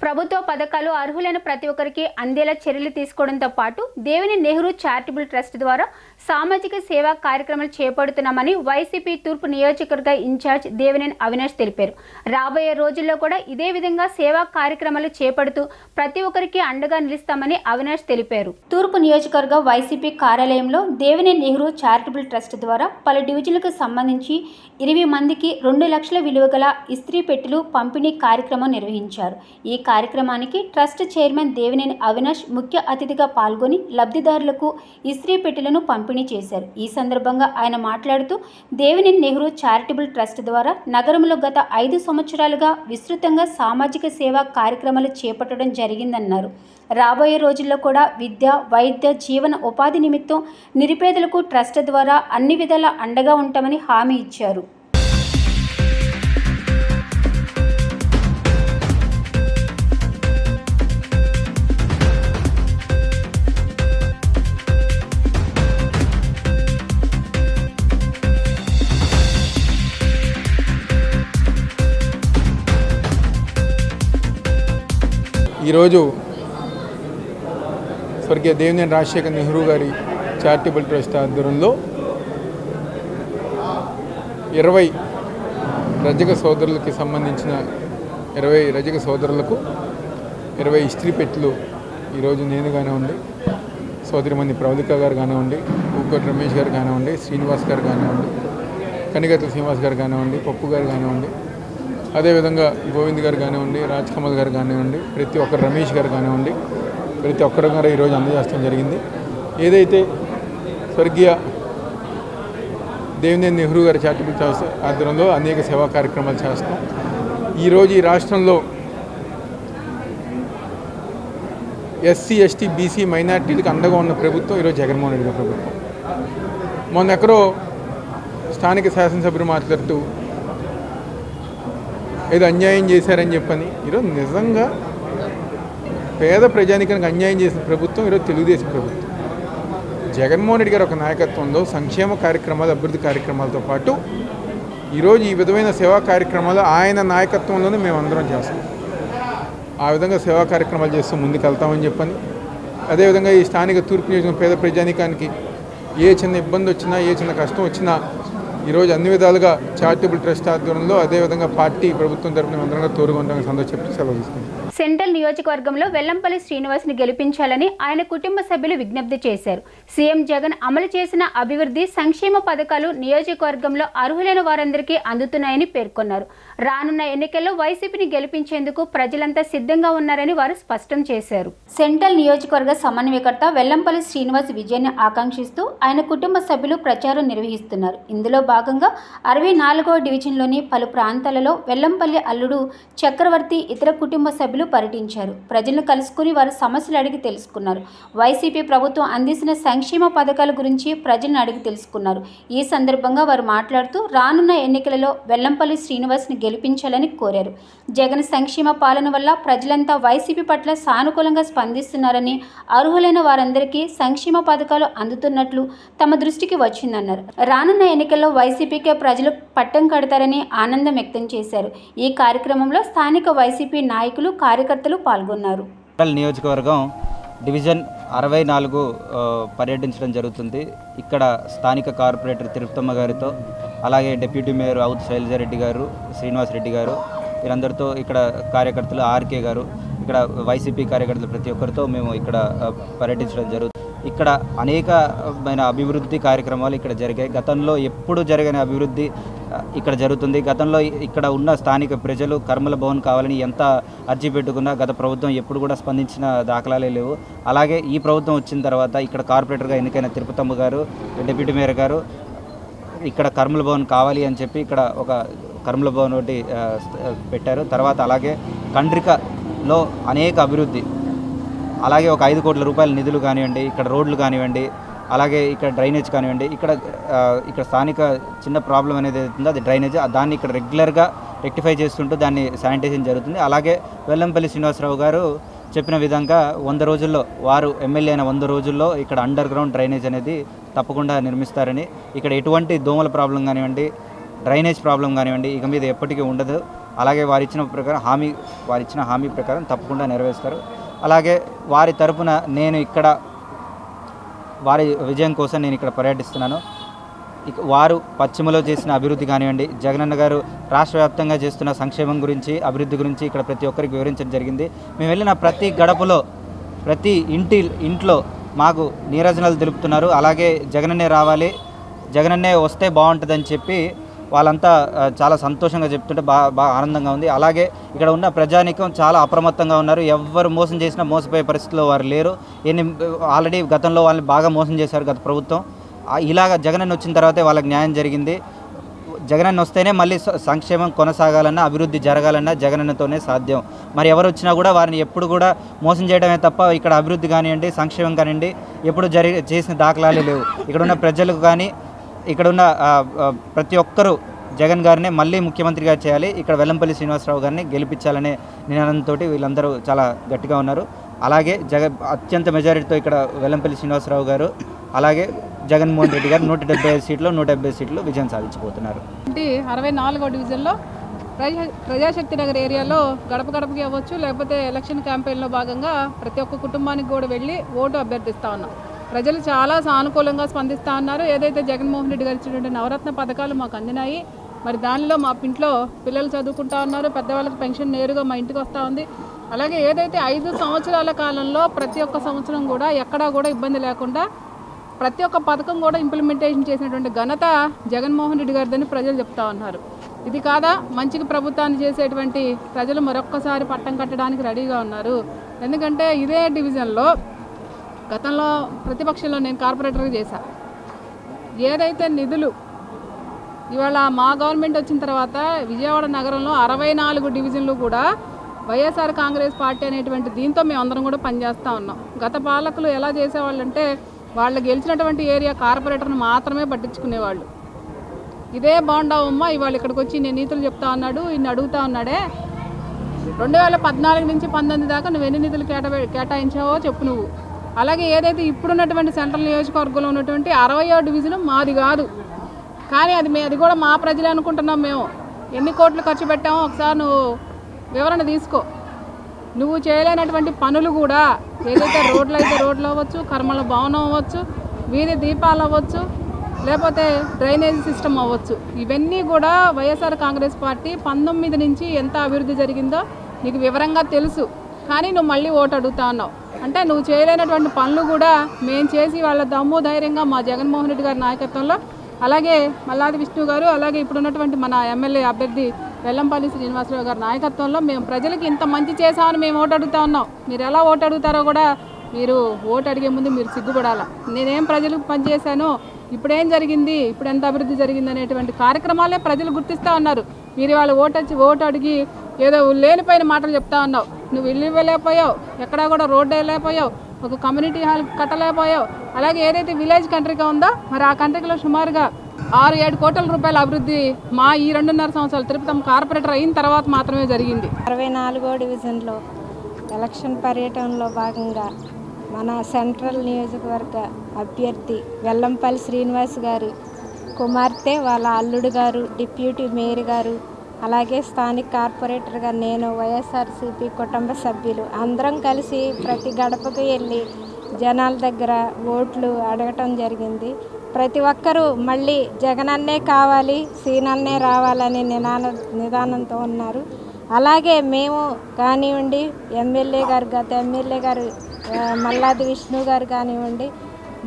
ప్రభుత్వ పథకాలు అర్హులైన ప్రతి ఒక్కరికి అందేలా చర్యలు తీసుకోవడంతో పాటు దేవిని నెహ్రూ చారిటబుల్ ట్రస్ట్ ద్వారా సామాజిక సేవా కార్యక్రమాలు చేపడుతున్నామని వైసీపీ తూర్పు నియోజకవర్గ ఇన్ఛార్జ్ దేవినేని అవినాష్ తెలిపారు. రాబోయే రోజుల్లో కూడా ఇదే విధంగా సేవా కార్యక్రమాలు చేపడుతూ ప్రతి ఒక్కరికి అండగా నిలుస్తామని అవినాష్ తెలిపారు. తూర్పు నియోజకవర్గ వైసీపీ కార్యాలయంలో దేవినేని నెహ్రూ చారిటబుల్ ట్రస్ట్ ద్వారా పలు డివిజన్లకు సంబంధించి 20 మందికి 2 లక్షల విలువ గల ఇస్త్రీ పెట్టెలు పంపిణీ కార్యక్రమం నిర్వహించారు. ఈ కార్యక్రమానికి ట్రస్ట్ చైర్మన్ దేవినేని అవినాష్ ముఖ్య అతిథిగా పాల్గొని లబ్ధిదారులకు ఇస్త్రీ పెట్టెలను పంపిణీ చేశారు. ఈ సందర్భంగా ఆయన మాట్లాడుతూ దేవినేని నెహ్రూ చారిటబుల్ ట్రస్ట్ ద్వారా నగరంలో గత 5 సంవత్సరాలుగా విస్తృతంగా సామాజిక సేవా కార్యక్రమాలు చేపట్టడం జరిగిందన్నారు. రాబోయే రోజుల్లో కూడా విద్య, వైద్య, జీవన ఉపాధి నిమిత్తం నిరుపేదలకు ట్రస్ట్ ద్వారా అన్ని విధాల అండగా ఉంటామని హామీ ఇచ్చారు. ఈరోజు స్వర్గీయ దేవినేని రాజశేఖర్ నెహ్రూ గారి చారిటబుల్ ట్రస్ట్ ఆధ్వర్యంలో 20 రజక సోదరులకి సంబంధించిన 20 రజక సోదరులకు 20 ఇస్త్రీ పెట్టెలు ఈరోజు నేను కానివ్వండి, సోదరిమణి ప్రవళిక గారు కానివ్వండి, ఊకోటి రమేష్ గారు కానివ్వండి, శ్రీనివాస్ గారు కానివ్వండి, కనిగట్ల శ్రీనివాస్ గారు కానివ్వండి, పప్పు గారు కానివ్వండి, అదేవిధంగా గోవింద్ గారు కానివ్వండి, రాజ్ కమల్ గారు కానివ్వండి, ప్రతి ఒక్కరు రమేష్ గారు కానివ్వండి, ప్రతి ఒక్కరు గారు ఈరోజు అందజేయడం జరిగింది. ఏదైతే స్వర్గీయ దేవినేని నెహ్రూ గారి చారిటబుల్ ట్రస్ట్ ఆధ్వర్యంలో అనేక సేవా కార్యక్రమాలు చేస్తాం. ఈరోజు ఈ రాష్ట్రంలో ఎస్సీ, ఎస్టీ, బీసీ, మైనార్టీలకు అండగా ఉన్న ప్రభుత్వం ఈరోజు జగన్మోహన్ రెడ్డి గారి ప్రభుత్వం. మొన్న ఎక్కడో స్థానిక శాసనసభ్యులు మాట్లాడుతూ ఏదో అన్యాయం చేశారని చెప్పని, ఈరోజు నిజంగా పేద ప్రజానికానికి అన్యాయం చేసిన ప్రభుత్వం ఈరోజు తెలుగుదేశం ప్రభుత్వం. జగన్మోహన్ రెడ్డి గారు ఒక నాయకత్వంలో సంక్షేమ కార్యక్రమాలు, అభివృద్ధి కార్యక్రమాలతో పాటు ఈరోజు ఈ విధమైన సేవా కార్యక్రమాలు ఆయన నాయకత్వంలోనే మేమందరం చేస్తాం. ఆ విధంగా సేవా కార్యక్రమాలు చేస్తూ ముందుకు వెళ్తామని చెప్పని, అదేవిధంగా ఈ స్థానిక తూర్పు నియోజకవర్గం పేద ప్రజానికానికి ఏ చిన్న ఇబ్బంది వచ్చినా, ఏ చిన్న కష్టం వచ్చినా ఈరోజు అన్ని విధాలుగా చారిటబుల్ ట్రస్ట్ ఆధ్వర్యంలో, అదేవిధంగా పార్టీ ప్రభుత్వం తరఫున అందరంగా తోడుగా ఉంటామని సందర్భం చెప్పి సెలవు తీసుకుంటాం. సెంట్రల్ నియోజకవర్గంలో వెల్లంపల్లి శ్రీనివాస్ని గెలిపించాలని ఆయన కుటుంబ సభ్యులు విజ్ఞప్తి చేశారు. సీఎం జగన్ అమలు చేసిన అభివృద్ధి సంక్షేమ పథకాలు నియోజకవర్గంలో అర్హులైన వారందరికీ అందుతున్నాయని పేర్కొన్నారు. రానున్న ఎన్నికల్లో వైసీపీని గెలిపించేందుకు ప్రజలంతా సిద్ధంగా ఉన్నారని వారు స్పష్టం చేశారు. సెంట్రల్ నియోజకవర్గ సమన్వయకర్త వెల్లంపల్లి శ్రీనివాస్ విజయాన్ని ఆకాంక్షిస్తూ ఆయన కుటుంబ సభ్యులు ప్రచారం నిర్వహిస్తున్నారు. ఇందులో భాగంగా 64వ డివిజన్లోని పలు ప్రాంతాలలో వెల్లంపల్లి అల్లుడు చక్రవర్తి ఇతర కుటుంబ సభ్యులు పర్యటించారు. ప్రజలను కలుసుకుని వారి సమస్యలు అడిగి తెలుసుకున్నారు. వైసీపీ ప్రభుత్వం అందిస్తున్న సంక్షేమ పథకాల గురించి ప్రజలను అడిగి తెలుసుకున్నారు. ఈ సందర్భంగా వారు మాట్లాడుతూ రానున్న ఎన్నికలలో వెల్లంపల్లి శ్రీనివాస్ని గెలిపించాలని కోరారు. జగన్ సంక్షేమ పాలన వల్ల ప్రజలంతా వైసీపీ పట్ల సానుకూలంగా స్పందిస్తున్నారని, అర్హులైన వారందరికీ సంక్షేమ పథకాలు అందుతున్నట్లు తమ దృష్టికి వచ్చిందన్నారు. రానున్న ఎన్నికల్లో వైసీపీకే ప్రజలు పట్టం కడతారని ఆనందం వ్యక్తం చేశారు. ఈ కార్యక్రమంలో స్థానిక వైసీపీ నాయకులు, కార్యకర్తలు పాల్గొన్నారు. నియోజకవర్గం డివిజన్ 64 పర్యటించడం జరుగుతుంది. ఇక్కడ స్థానిక కార్పొరేటర్ తిరుపతమ్మ గారితో, అలాగే డిప్యూటీ మేయర్ అవుత్ శైలజారెడ్డి గారు, శ్రీనివాస్ రెడ్డి గారు, వీరందరితో, ఇక్కడ కార్యకర్తలు ఆర్కే గారు, ఇక్కడ వైసీపీ కార్యకర్తలు ప్రతి ఒక్కరితో మేము ఇక్కడ పర్యటించడం జరుగుతుంది. ఇక్కడ అనేకమైన అభివృద్ధి కార్యక్రమాలు ఇక్కడ జరిగాయి. గతంలో ఎప్పుడు జరగని అభివృద్ధి ఇక్కడ జరుగుతుంది. గతంలో ఇక్కడ ఉన్న స్థానిక ప్రజలు కర్మల భవన్ కావాలని ఎంత అర్జీ పెట్టుకున్నా గత ప్రభుత్వం ఎప్పుడు కూడా స్పందించిన దాఖలాలే లేవు. అలాగే ఈ ప్రభుత్వం వచ్చిన తర్వాత ఇక్కడ కార్పొరేటర్గా ఎన్నికైన తిరుపతమ్మ గారు, డిప్యూటీ మేయర్ గారు ఇక్కడ కర్మల భవన్ కావాలి అని చెప్పి ఇక్కడ ఒక కర్మల భవన్ ఒకటి పెట్టారు. తర్వాత అలాగే కండ్రికలో అనేక అభివృద్ధి, అలాగే ఒక 5 కోట్ల రూపాయల నిధులు కానివ్వండి, ఇక్కడ రోడ్లు కానివ్వండి, అలాగే ఇక్కడ డ్రైనేజ్ కానివ్వండి, ఇక్కడ స్థానిక చిన్న ప్రాబ్లం అనేది అవుతుందో అది డ్రైనేజ్, దాన్ని ఇక్కడ రెగ్యులర్గా రెక్టిఫై చేస్తుంటూ దాన్ని శానిటైజేషన్ జరుగుతుంది. అలాగే వెల్లంపల్లి శ్రీనివాసరావు గారు చెప్పిన విధంగా 100 రోజుల్లో, వారు ఎమ్మెల్యే అయిన 100 రోజుల్లో ఇక్కడ అండర్ గ్రౌండ్ డ్రైనేజ్ అనేది తప్పకుండా నిర్మిస్తారని, ఇక్కడ ఎటువంటి దోమల ప్రాబ్లం కానివ్వండి, డ్రైనేజ్ ప్రాబ్లం కానివ్వండి ఇక మీద ఎప్పటికీ ఉండదు. అలాగే వారిచ్చిన హామీ ప్రకారం తప్పకుండా నెరవేరుస్తారు. అలాగే వారి తరపున నేను ఇక్కడ వారి విజయం కోసం నేను ఇక్కడ పర్యటిస్తున్నాను. వారు పశ్చిమలో చేసిన అభివృద్ధి కానివ్వండి, జగనన్న గారు రాష్ట్ర వ్యాప్తంగా చేస్తున్న సంక్షేమం గురించి, అభివృద్ధి గురించి ఇక్కడ ప్రతి ఒక్కరికి వివరించడం జరిగింది. మేము వెళ్ళిన ప్రతి గడపలో, ప్రతి ఇంట్లో మాకు నీరాజనాలు తెలుపుతున్నారు. అలాగే జగనన్నే రావాలి, జగనన్నే వస్తే బాగుంటుందని చెప్పి వాళ్ళంతా చాలా సంతోషంగా చెప్తుంటే బాగా ఆనందంగా ఉంది. అలాగే ఇక్కడ ఉన్న ప్రజానీకం చాలా అప్రమత్తంగా ఉన్నారు. ఎవరు మోసం చేసినా మోసపోయే పరిస్థితిలో వారు లేరు. ఆల్రెడీ గతంలో వాళ్ళని బాగా మోసం చేశారు గత ప్రభుత్వం. ఇలాగ జగనన్న వచ్చిన తర్వాతే వాళ్ళకి న్యాయం జరిగింది. జగనన్న వస్తేనే మళ్ళీ సంక్షేమం కొనసాగాలన్నా, అభివృద్ధి జరగాలన్నా జగనన్నతోనే సాధ్యం. మరి ఎవరు వచ్చినా కూడా వారిని ఎప్పుడు కూడా మోసం చేయడమే తప్ప ఇక్కడ అభివృద్ధి కానివ్వండి, సంక్షేమం కానివ్వండి ఎప్పుడు చేసిన దాఖలాలు లేవు. ఇక్కడ ఉన్న ప్రజలకు కానీ, ఇక్కడ ఉన్న ప్రతి ఒక్కరూ జగన్ గారినే మళ్ళీ ముఖ్యమంత్రిగా చేయాలి, ఇక్కడ వెల్లంపల్లి శ్రీనివాసరావు గారిని గెలిపించాలనే నినాదంతో వీళ్ళందరూ చాలా గట్టిగా ఉన్నారు. అలాగే అత్యంత మెజారిటీతో ఇక్కడ వెల్లంపల్లి శ్రీనివాసరావు గారు, అలాగే జగన్మోహన్ రెడ్డి గారు 175 సీట్లు 170 సీట్లు విజయం సాధించబోతున్నారు. 64వ డివిజన్లో ప్రజాశక్తి నగర్ ఏరియాలో గడప గడపకి అవ్వచ్చు, లేకపోతే ఎలక్షన్ క్యాంపెయిన్లో భాగంగా ప్రతి ఒక్క కుటుంబానికి కూడా వెళ్ళి ఓటు అభ్యర్థిస్తూ ఉన్నాం. ప్రజలు చాలా సానుకూలంగా స్పందిస్తూ ఉన్నారు. ఏదైతే జగన్మోహన్ రెడ్డి గారు ఇచ్చినటువంటి నవరత్న పథకాలు మాకు అందినాయి. మరి దానిలో మా ఇంట్లో పిల్లలు చదువుకుంటూ ఉన్నారు, పెద్దవాళ్ళకి పెన్షన్ నేరుగా మా ఇంటికి వస్తూ ఉంది. అలాగే ఏదైతే 5 సంవత్సరాల కాలంలో ప్రతి ఒక్క సంవత్సరం కూడా ఎక్కడా కూడా ఇబ్బంది లేకుండా ప్రతి ఒక్క పథకం కూడా ఇంప్లిమెంటేషన్ చేసినటువంటి ఘనత జగన్మోహన్ రెడ్డి గారిదని ప్రజలు చెప్తా ఉన్నారు. ఇది కాదా మంచిగా ప్రభుత్వాన్ని చేసేటువంటి ప్రజలు మరొక్కసారి పట్టం కట్టడానికి రెడీగా ఉన్నారు. ఎందుకంటే ఇదే డివిజన్లో గతంలో ప్రతిపక్షంలో నేను కార్పొరేటర్గా చేశాను. ఏదైతే నిధులు ఇవాళ మా గవర్నమెంట్ వచ్చిన తర్వాత విజయవాడ నగరంలో 64 డివిజన్లు కూడా వైఎస్ఆర్ కాంగ్రెస్ పార్టీ అనేటువంటి దీంతో మేము అందరం కూడా పనిచేస్తూ ఉన్నాం. గత పాలకులు ఎలా చేసేవాళ్ళంటే వాళ్ళు గెలిచినటువంటి ఏరియా కార్పొరేటర్ని మాత్రమే పట్టించుకునేవాళ్ళు. ఇదే బాండావమ్మ ఇవాళ ఇక్కడికి వచ్చి నేను నీతులు చెప్తా ఉన్నాడు, ఇన్ని అడుగుతా ఉన్నాడే. 2014 నుంచి 19 దాకా నువ్వు ఎన్ని నిధులు కేటాయించావో చెప్పు నువ్వు. అలాగే ఏదైతే ఇప్పుడున్నటువంటి సెంట్రల్ నియోజకవర్గంలో ఉన్నటువంటి 60వ డివిజన్ మాది కాదు, కానీ అది కూడా మా ప్రజలే అనుకుంటున్నాం మేము. ఎన్ని కోట్లు ఖర్చు పెట్టామో ఒకసారి నువ్వు వివరణ తీసుకో. నువ్వు చేయలేనటువంటి పనులు కూడా ఏదైతే రోడ్లు అయితే రోడ్లు అవ్వచ్చు, కర్మల భవనం అవ్వచ్చు, వీధి దీపాలు అవ్వచ్చు, లేకపోతే డ్రైనేజ్ సిస్టమ్ అవ్వచ్చు, ఇవన్నీ కూడా వైఎస్ఆర్ కాంగ్రెస్ పార్టీ 19 నుంచి ఎంత అభివృద్ధి జరిగిందో నీకు వివరంగా తెలుసు. కానీ నువ్వు మళ్ళీ ఓటు అడుగుతా ఉన్నావు అంటే నువ్వు చేయలేనటువంటి పనులు కూడా మేము చేసి వాళ్ళ దమ్ము ధైర్యంగా మా జగన్మోహన్ రెడ్డి గారి నాయకత్వంలో, అలాగే మల్లాది విష్ణు గారు, అలాగే ఇప్పుడున్నటువంటి మన ఎమ్మెల్యే అభ్యర్థి వెల్లంపల్లి శ్రీనివాసరావు గారి నాయకత్వంలో మేము ప్రజలకు ఇంత మంచి చేశామని మేము ఓటు అడుగుతా ఉన్నాం. మీరు ఎలా ఓటు అడుగుతారో కూడా మీరు ఓటు అడిగే ముందు మీరు సిగ్గుపడాలా. నేనేం ప్రజలకు పనిచేశాను, ఇప్పుడేం జరిగింది, ఇప్పుడు ఎంత అభివృద్ధి జరిగింది అనేటువంటి కార్యక్రమాలే ప్రజలు గుర్తిస్తూ ఉన్నారు. మీరు వాళ్ళు ఓటు అడిగి ఏదో లేనిపోయిన మాటలు చెప్తా ఉన్నావు. నువ్వు ఇల్లు ఇవ్వలేకపోయావు, ఎక్కడా కూడా రోడ్డు వేయలేకపోయావు, ఒక కమ్యూనిటీ హాల్ కట్టలేకపోయావు. అలాగే ఏదైతే విలేజ్ కంట్రీగా ఉందో మరి ఆ కంట్రీలో సుమారుగా 6-7 కోట్ల రూపాయల అభివృద్ధి మా ఈ 2.5 సంవత్సరాలు తిరుపతి కార్పొరేటర్ అయిన తర్వాత మాత్రమే జరిగింది. 64వ డివిజన్లో ఎలక్షన్ పర్యటనలో భాగంగా మన సెంట్రల్ నియోజకవర్గ అభ్యర్థి వెల్లంపల్లి శ్రీనివాస్ గారు కుమార్తె, వాళ్ళ అల్లుడు గారు, డిప్యూటీ మేయర్ గారు, అలాగే స్థానిక కార్పొరేటర్గా నేను, వైఎస్ఆర్సీపీ కుటుంబ సభ్యులు అందరం కలిసి ప్రతి గడపకు వెళ్ళి జనాల దగ్గర ఓట్లు అడగటం జరిగింది. ప్రతి ఒక్కరూ మళ్ళీ జగనన్నే కావాలి, సీనన్నే రావాలనే నిదానంతో ఉన్నారు. అలాగే మేము కానివ్వండి, గత ఎమ్మెల్యే గారు మల్లాది విష్ణు గారు కానివ్వండి,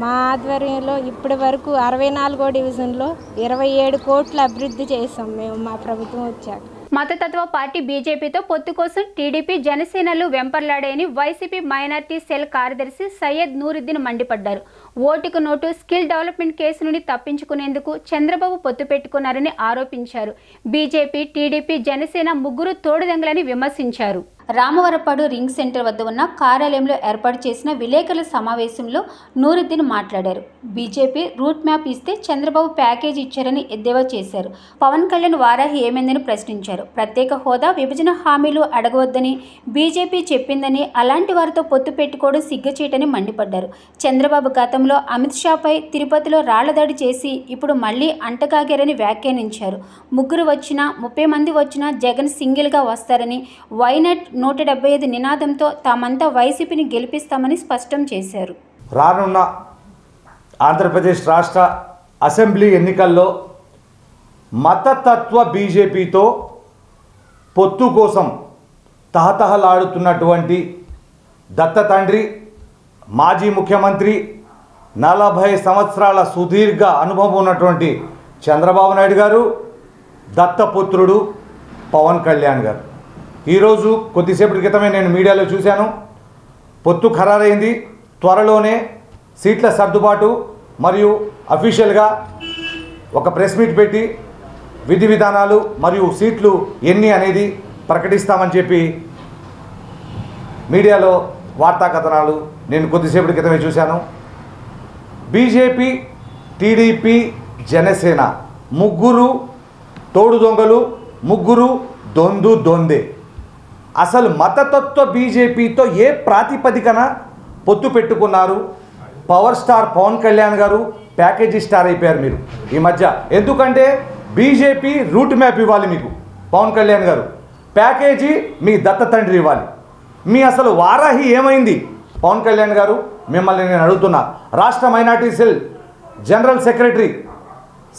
మా ఆధ్వర్యంలో ఇప్పటి వరకు 64వ డివిజన్లో 27 కోట్ల అభివృద్ధి చేసాం మేము మా ప్రభుత్వం వచ్చాక. మతతత్వ పార్టీ బీజేపీతో పొత్తు కోసం టీడీపీ జనసేనలు వెంపర్లాడేని వైసీపీ మైనార్టీ సెల్ కార్యదర్శి సయ్యద్ నూరుద్దీన్ మండిపడ్డారు. ఓటుకు నోటు స్కిల్ డెవలప్మెంట్ కేసు నుండి తప్పించుకునేందుకు చంద్రబాబు పొత్తు పెట్టుకున్నారని ఆరోపించారు. బీజేపీ, టీడీపీ, జనసేన ముగ్గురు తోడుదొంగలని విమర్శించారు. రామవరపాడు రింగ్ సెంటర్ వద్ద ఉన్న కార్యాలయంలో ఏర్పాటు చేసిన విలేకరుల సమావేశంలో నూరుద్దీన్ మాట్లాడారు. బీజేపీ రూట్ మ్యాప్ ఇస్తే చంద్రబాబు ప్యాకేజీ ఇచ్చారని ఎద్దేవా చేశారు. పవన్ కళ్యాణ్ వారాహి ఏమైందని ప్రశ్నించారు. ప్రత్యేక హోదా, విభజన హామీలు అడగవద్దని బీజేపీ చెప్పిందని, అలాంటి వారితో పొత్తు పెట్టుకోవడం సిగ్గుచేటని మండిపడ్డారు. చంద్రబాబు గతంలో అమిత్ షాపై తిరుపతిలో రాళ్లదాడి చేసి ఇప్పుడు మళ్లీ అంటకాగారని వ్యాఖ్యానించారు. 3 వచ్చినా 30 మంది వచ్చినా జగన్ సింగిల్గా వస్తారని, వైనాట్ 175 నినాదంతో తామంతా వైసీపీని గెలిపిస్తామని స్పష్టం చేశారు. రానున్న ఆంధ్రప్రదేశ్ రాష్ట్ర అసెంబ్లీ ఎన్నికల్లో మతతత్వ బీజేపీతో పొత్తు కోసం తహతహలాడుతున్నటువంటి దత్తతండ్రి, మాజీ ముఖ్యమంత్రి, 40 సంవత్సరాల సుదీర్ఘ అనుభవం ఉన్నటువంటి చంద్రబాబు నాయుడు గారు, దత్తపుత్రుడు పవన్ కళ్యాణ్ గారు. ఈరోజు కొద్దిసేపటి క్రితమే నేను మీడియాలో చూశాను, పొత్తు ఖరారైంది. త్వరలోనే సీట్ల సర్దుబాటు మరియు అఫీషియల్గా ఒక ప్రెస్ మీట్ పెట్టి విధి విధానాలు మరియు సీట్లు ఎన్ని అనేది ప్రకటిస్తామని చెప్పి మీడియాలో వార్తా కథనాలు నేను కొద్దిసేపటి క్రితమే చూశాను. బీజేపీ, టీడీపీ, జనసేన ముగ్గురు తోడు దొంగలు, ముగ్గురు దొందే. అసలు మతతత్వ బీజేపీతో ఏ ప్రాతిపదికన పొత్తు పెట్టుకున్నారు? పవర్ స్టార్ పవన్ కళ్యాణ్ గారు ప్యాకేజీ స్టార్ అయిపోయారు మీరు ఈ మధ్య. ఎందుకంటే బీజేపీ రూట్ మ్యాప్ ఇవ్వాలి మీకు పవన్ కళ్యాణ్ గారు, ప్యాకేజీ మీ దత్త తండ్రి ఇవ్వాలి. మీ అసలు వారాహి ఏమైంది పవన్ కళ్యాణ్ గారు? మిమ్మల్ని నేను అడుగుతున్నా. రాష్ట్ర minority cell general secretary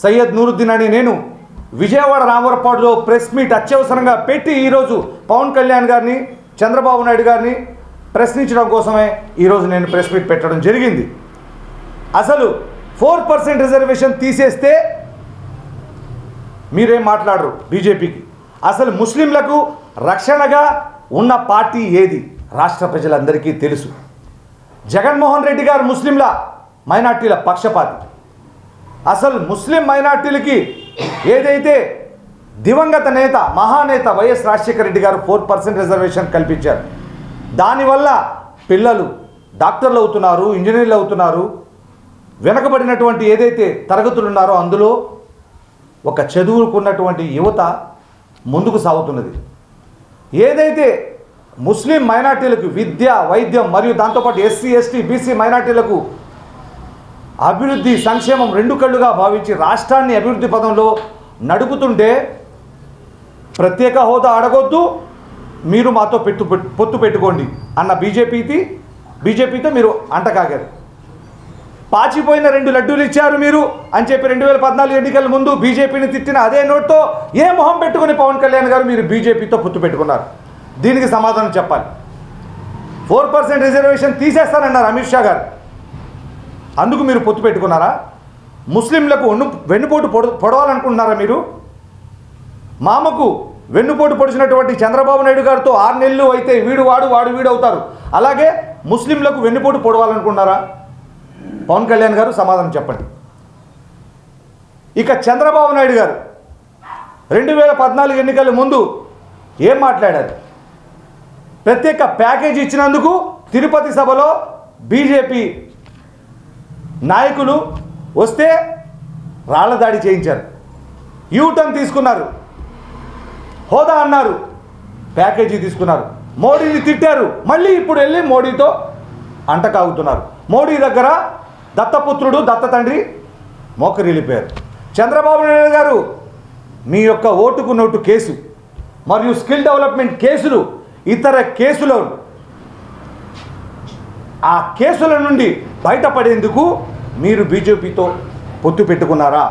Syed Nooruddin అని నేను విజయవాడ రామవరపాడులో ప్రెస్ మీట్ అత్యవసరంగా పెట్టి ఈరోజు పవన్ కళ్యాణ్ గారిని, చంద్రబాబు నాయుడు గారిని ప్రశ్నించడం కోసమే ఈరోజు నేను ప్రెస్ మీట్ పెట్టడం జరిగింది. అసలు 4% రిజర్వేషన్ తీసేస్తే మీరేం మాట్లాడరు బీజేపీకి. అసలు ముస్లింలకు రక్షణగా ఉన్న పార్టీ ఏది? రాష్ట్ర ప్రజలందరికీ తెలుసు. జగన్మోహన్ రెడ్డి గారు ముస్లింల మైనార్టీల పక్షపాతి. అసలు ముస్లిం మైనార్టీలకి ఏదైతే దివంగత నేత, మహానేత వైఎస్ రాజశేఖర రెడ్డి గారు 4% రిజర్వేషన్ కల్పించారు, దానివల్ల పిల్లలు డాక్టర్లు అవుతున్నారు, ఇంజనీర్లు అవుతున్నారు. వెనకబడినటువంటి ఏదైతే తరగతులు ఉన్నారో అందులో ఒక చదువుకున్నటువంటి యువత ముందుకు సాగుతున్నది. ఏదైతే ముస్లిం మైనార్టీలకు విద్య, వైద్యం మరియు దాంతోపాటు ఎస్సీ, ఎస్టీ, బీసీ మైనార్టీలకు అభివృద్ధి, సంక్షేమం 2 కళ్ళుగా భావించి రాష్ట్రాన్ని అభివృద్ధి పదంలో నడుపుతుంటే ప్రత్యేక హోదా అడగొద్దు, మీరు మాతో పొత్తు పెట్టుకోండి అన్న బీజేపీతో మీరు అంటకాగారు. పాచిపోయిన 2 లడ్డూలు ఇచ్చారు మీరు అని చెప్పి 2014 ఎన్నికల ముందు బీజేపీని తిట్టిన అదే నోట్తో ఏ మొహం పెట్టుకుని పవన్ కళ్యాణ్ గారు మీరు బీజేపీతో పొత్తు పెట్టుకున్నారు? దీనికి సమాధానం చెప్పాలి. 4% రిజర్వేషన్ తీసేస్తానన్నారు అమిత్ షా గారు, అందుకు మీరు పొత్తు పెట్టుకున్నారా? ముస్లింలకు వెన్నుపోటు పొడవాలనుకుంటున్నారా మీరు? మామకు వెన్నుపోటు పొడిచినటువంటి చంద్రబాబు నాయుడు గారితో 6 నెలలు అయితే వాడు వీడు అవుతారు. అలాగే ముస్లింలకు వెన్నుపోటు పొడవాలనుకుంటున్నారా? పవన్ కళ్యాణ్ గారు సమాధానం చెప్పండి. ఇక చంద్రబాబు నాయుడు గారు 2014 ఎన్నికల ముందు ఏం మాట్లాడారు? ప్రత్యేక ప్యాకేజీ ఇచ్చినందుకు తిరుపతి సభలో బీజేపీ నాయకులు వస్తే రాళ్లదాడి చేయించారు, యూటర్న్ తీసుకున్నారు, హోదా అన్నారు, ప్యాకేజీ తీసుకున్నారు, మోడీని తిట్టారు, మళ్ళీ ఇప్పుడు వెళ్ళి మోడీతో అంటకాగుతున్నారు. మోడీ దగ్గర దత్తపుత్రుడు, దత్త తండ్రి మోకరిల్లిపోయారు. చంద్రబాబు నాయుడు గారు మీ యొక్క ఓటుకు నోటు కేసు మరియు స్కిల్ డెవలప్మెంట్ కేసులు, ఇతర కేసులు, ఆ కేసుల నుండి బయటపడేందుకు మీరు బీజేపీతో పొత్తు పెట్టుకున్నారా?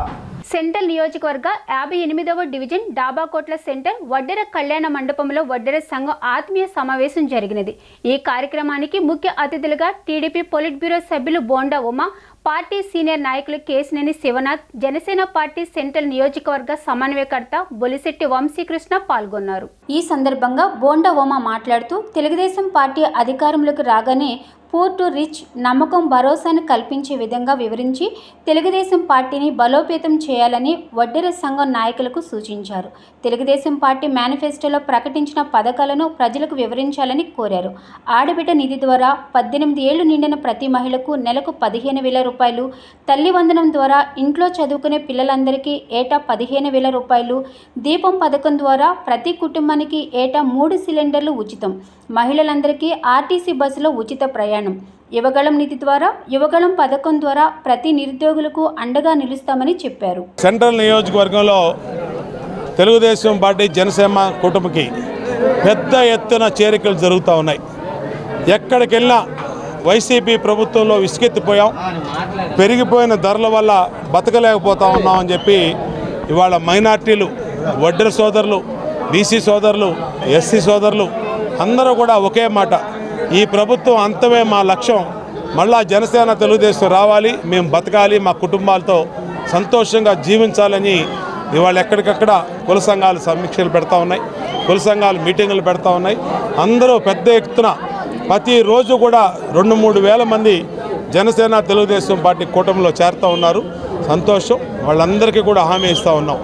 సెంట్రల్ నియోజకవర్గ 58వ డివిజన్ డాబాకోట్ల సెంటర్ వడ్డెర కళ్యాణ మండపంలో వడ్డెర సంఘం ఆత్మీయ సమావేశం జరిగినది. ఈ కార్యక్రమానికి ముఖ్య అతిథులుగా టీడీపీ పొలిట్ బ్యూరో సభ్యులు బోండా ఉమ, పార్టీ సీనియర్ నాయకులు కేశినేని శివనాథ్, జనసేన పార్టీ సెంట్రల్ నియోజకవర్గ సమన్వయకర్త బొలిశెట్టి వంశీకృష్ణ పాల్గొన్నారు. ఈ సందర్భంగా బోండా ఓమా మాట్లాడుతూ తెలుగుదేశం పార్టీ అధికారంలోకి రాగానే పూర్ టు రిచ్ నమ్మకం భరోసాను కల్పించే విధంగా వివరించి తెలుగుదేశం పార్టీని బలోపేతం చేయాలని వడ్డెర సంఘం నాయకులకు సూచించారు. తెలుగుదేశం పార్టీ మేనిఫెస్టోలో ప్రకటించిన పథకాలను ప్రజలకు వివరించాలని కోరారు. ఆడబిడ్డ నిధి ద్వారా 18 ఏళ్లు నిండిన ప్రతి మహిళకు నెలకు 15,000 రూపాయలు, తల్లి వందనం ద్వారా ఇంట్లో చదువుకునే పిల్లలందరికీ ఏటా 15,000 రూపాయలు, దీపం పథకం ద్వారా ప్రతి కుటుంబానికి ఏటా 3 సిలిండర్లు ఉచితం, మహిళలందరికీ ఆర్టీసీ బస్సులో ఉచిత ప్రయాణం, యువగళం నిధి ద్వారా యువగళం పథకం ద్వారా ప్రతి నిరుద్యోగులకు అండగా నిలుస్తామని చెప్పారు. సెంట్రల్ నియోజకవర్గంలో తెలుగుదేశం పార్టీ జనసేన కూటమికి పెద్ద ఎత్తున చేరికలు జరుగుతూ ఉన్నాయి. ఎక్కడికెళ్ళినా వైసీపీ ప్రభుత్వంలో విసుగెత్తిపోయాం, పెరిగిపోయిన ధరల వల్ల బతకలేకపోతా ఉన్నామని చెప్పి ఇవాళ మైనార్టీలు, వడ్డెర సోదరులు, బీసీ సోదరులు, ఎస్సీ సోదరులు అందరూ కూడా ఒకే మాట, ఈ ప్రభుత్వం అంతమే మా లక్ష్యం, మళ్ళా జనసేన తెలుగుదేశం రావాలి, మేము బతకాలి, మా కుటుంబాలతో సంతోషంగా జీవించాలని ఇవాళ ఎక్కడికక్కడ కుల సంఘాలు సమీక్షలు పెడతా ఉన్నాయి, కుల సంఘాలు మీటింగులు పెడతా ఉన్నాయి. అందరూ పెద్ద ఎత్తున ప్రతిరోజు కూడా 2-3 వేల మంది జనసేన తెలుగుదేశం పార్టీ కూటమిలో చేరుతూ ఉన్నారు. సంతోషం. వాళ్ళందరికీ కూడా హామీ ఇస్తూ ఉన్నాం.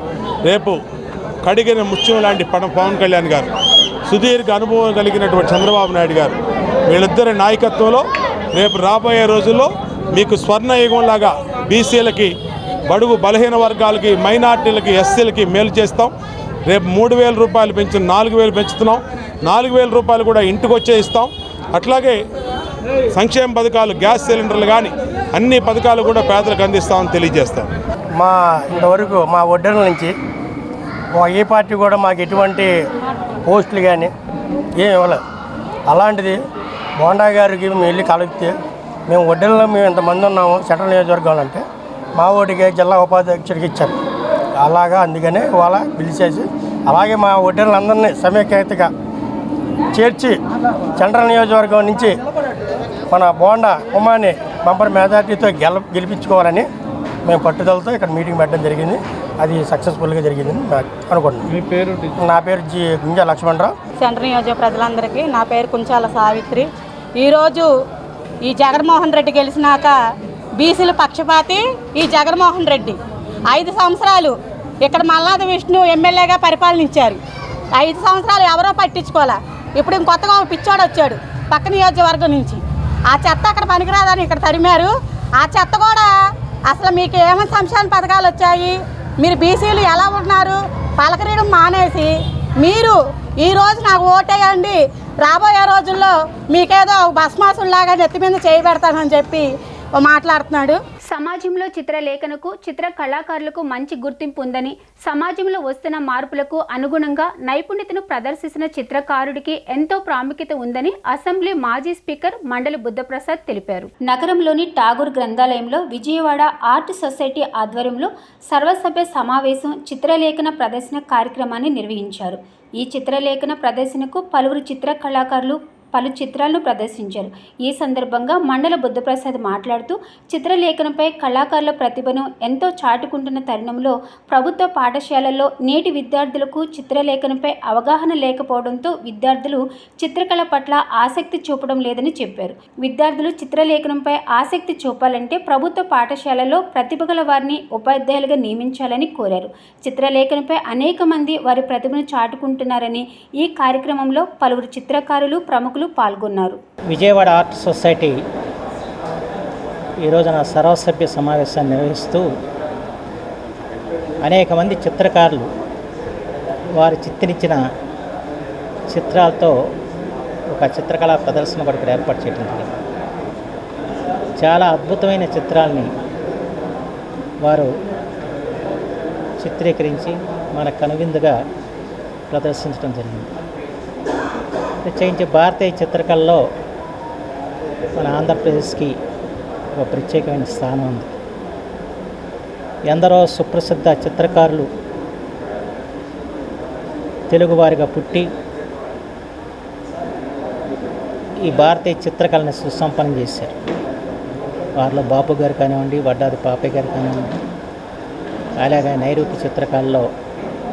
రేపు కడిగిన ముత్యం లాంటి పవన్ కళ్యాణ్ గారు, సుదీర్ఘ అనుభవం కలిగినటువంటి చంద్రబాబు నాయుడు గారు, వీళ్ళిద్దరి నాయకత్వంలో రేపు రాబోయే రోజుల్లో మీకు స్వర్ణయుగంలాగా బీసీలకి, బడుగు బలహీన వర్గాలకి, మైనార్టీలకి, ఎస్సీలకి మేలు చేస్తాం. రేపు 3,000 రూపాయలు పెంచి 4,000 పెంచుతున్నాం. 4,000 రూపాయలు కూడా ఇంటికి వచ్చే ఇస్తాం. అట్లాగే సంక్షేమ పథకాలు, గ్యాస్ సిలిండర్లు కానీ అన్ని పథకాలు కూడా పేదలకు అందిస్తామని తెలియజేస్తాం. మా ఇంతవరకు మా వడ్డెల నుంచి ఏ పార్టీ కూడా మాకు ఎటువంటి పోస్టులు కానీ ఏమి ఇవ్వలేదు. అలాంటిది బోండా గారికి మేము వెళ్ళి కలిపితే మేము వడ్డెల్లో మేము ఇంతమంది ఉన్నాము సెంట్రల్ నియోజకవర్గంలో అంటే మా ఓటికి జిల్లా ఉపాధ్యక్షుడికి ఇచ్చారు. అలాగా అందుకనే వాళ్ళ పిలిచేసి అలాగే మా వడ్డెలందరినీ సమైక్యతగా చేర్చి సెంట్రల్ నియోజకవర్గం నుంచి మన బోండా ఉమాని బంపర్ మెజార్టీతో గెలిపించుకోవాలని మేము పట్టుదలతో ఇక్కడ మీటింగ్ పెట్టడం జరిగింది. అది సక్సెస్ఫుల్గా జరిగిందని అనుకుంటున్నాను. మీ పేరు? నా పేరు గుంజా లక్ష్మణరావు. సెంట్రల్ నియోజక ప్రజలందరికీ నా పేరు కుంచాల సావిత్రి. ఈరోజు ఈ జగన్మోహన్ రెడ్డి గెలిచినాక బీసీల పక్షపాతి ఈ జగన్మోహన్ రెడ్డి 5 సంవత్సరాలు ఇక్కడ మల్లాది విష్ణు ఎమ్మెల్యేగా పరిపాలనించారు. 5 సంవత్సరాలు ఎవరో పట్టించుకోలే. ఇప్పుడు ఇంకొత్తగా పిచ్చోడు వచ్చాడు పక్క నియోజకవర్గం నుంచి. ఆ చెత్త అక్కడ పనికిరాదని ఇక్కడ తరిమారు. ఆ చెత్త కూడా అసలు మీకు ఏమైనా సంక్షేమ పథకాలు వచ్చాయి, మీరు బీసీలు ఎలా ఉన్నారు పలకరీయడం మానేసి మీరు ఈరోజు నాకు ఓటేయండి, రాబోయే రోజుల్లో మీకేదో భస్మాసుల్లాగా నెత్తి మీద చేయబెడతానని చెప్పి మాట్లాడుతున్నాడు. సమాజంలో చిత్రలేఖనకు, చిత్ర కళాకారులకు మంచి గుర్తింపు ఉందని, సమాజంలో వస్తున్న మార్పులకు అనుగుణంగా నైపుణ్యతను ప్రదర్శించిన చిత్రకారుడికి ఎంతో ప్రాముఖ్యత ఉందని అసెంబ్లీ మాజీ స్పీకర్ మండలి బుద్ధప్రసాద్ తెలిపారు. నగరంలోని ఠాగూర్ గ్రంథాలయంలో విజయవాడ ఆర్ట్ సొసైటీ ఆధ్వర్యంలో సర్వసభ్య సమావేశం చిత్రలేఖన ప్రదర్శన కార్యక్రమాన్ని నిర్వహించారు. ఈ చిత్రలేఖన ప్రదర్శనకు పలువురు చిత్ర కళాకారులు పలు చిత్రాలను ప్రదర్శించారు. ఈ సందర్భంగా మండల బుద్ధప్రసాద్ మాట్లాడుతూ చిత్రలేఖనంపై కళాకారుల ప్రతిభను ఎంతో చాటుకుంటున్న తరుణంలో ప్రభుత్వ పాఠశాలల్లో నేటి విద్యార్థులకు చిత్రలేఖనంపై అవగాహన లేకపోవడంతో విద్యార్థులు చిత్రకళ పట్ల ఆసక్తి చూపడం లేదని చెప్పారు. విద్యార్థులు చిత్రలేఖనంపై ఆసక్తి చూపాలంటే ప్రభుత్వ పాఠశాలల్లో ప్రతిభ గల వారిని ఉపాధ్యాయులుగా నియమించాలని కోరారు. చిత్రలేఖనంపై అనేక మంది వారి ప్రతిభను చాటుకుంటున్నారని ఈ కార్యక్రమంలో పలువురు చిత్రకారులు ప్రముఖులు పాల్గొన్నారు. విజయవాడ ఆర్ట్ సొసైటీ ఈ రోజున సర్వసభ్య సమావేశాన్ని నిర్వహిస్తూ అనేక మంది చిత్రకారులు వారు చిత్రించిన చిత్రాలతో ఒక చిత్రకళా ప్రదర్శన కూడా ఇక్కడ ఏర్పాటు చేయడం జరిగింది. చాలా అద్భుతమైన చిత్రాలని వారు చిత్రీకరించి మన కనువిందుగా ప్రదర్శించడం జరిగింది. ప్రత్యేకించి భారతీయ చిత్రకళలో మన ఆంధ్రప్రదేశ్కి ఒక ప్రత్యేకమైన స్థానం ఉంది. ఎందరో సుప్రసిద్ధ చిత్రకారులు తెలుగువారిగా పుట్టి ఈ భారతీయ చిత్రకళని సుసంపన్నం చేశారు. వారిలో బాపు గారు కానివ్వండి, వడ్డాది పాపయ్య గారు కానివ్వండి, అలాగే నైరుతి చిత్రకళలో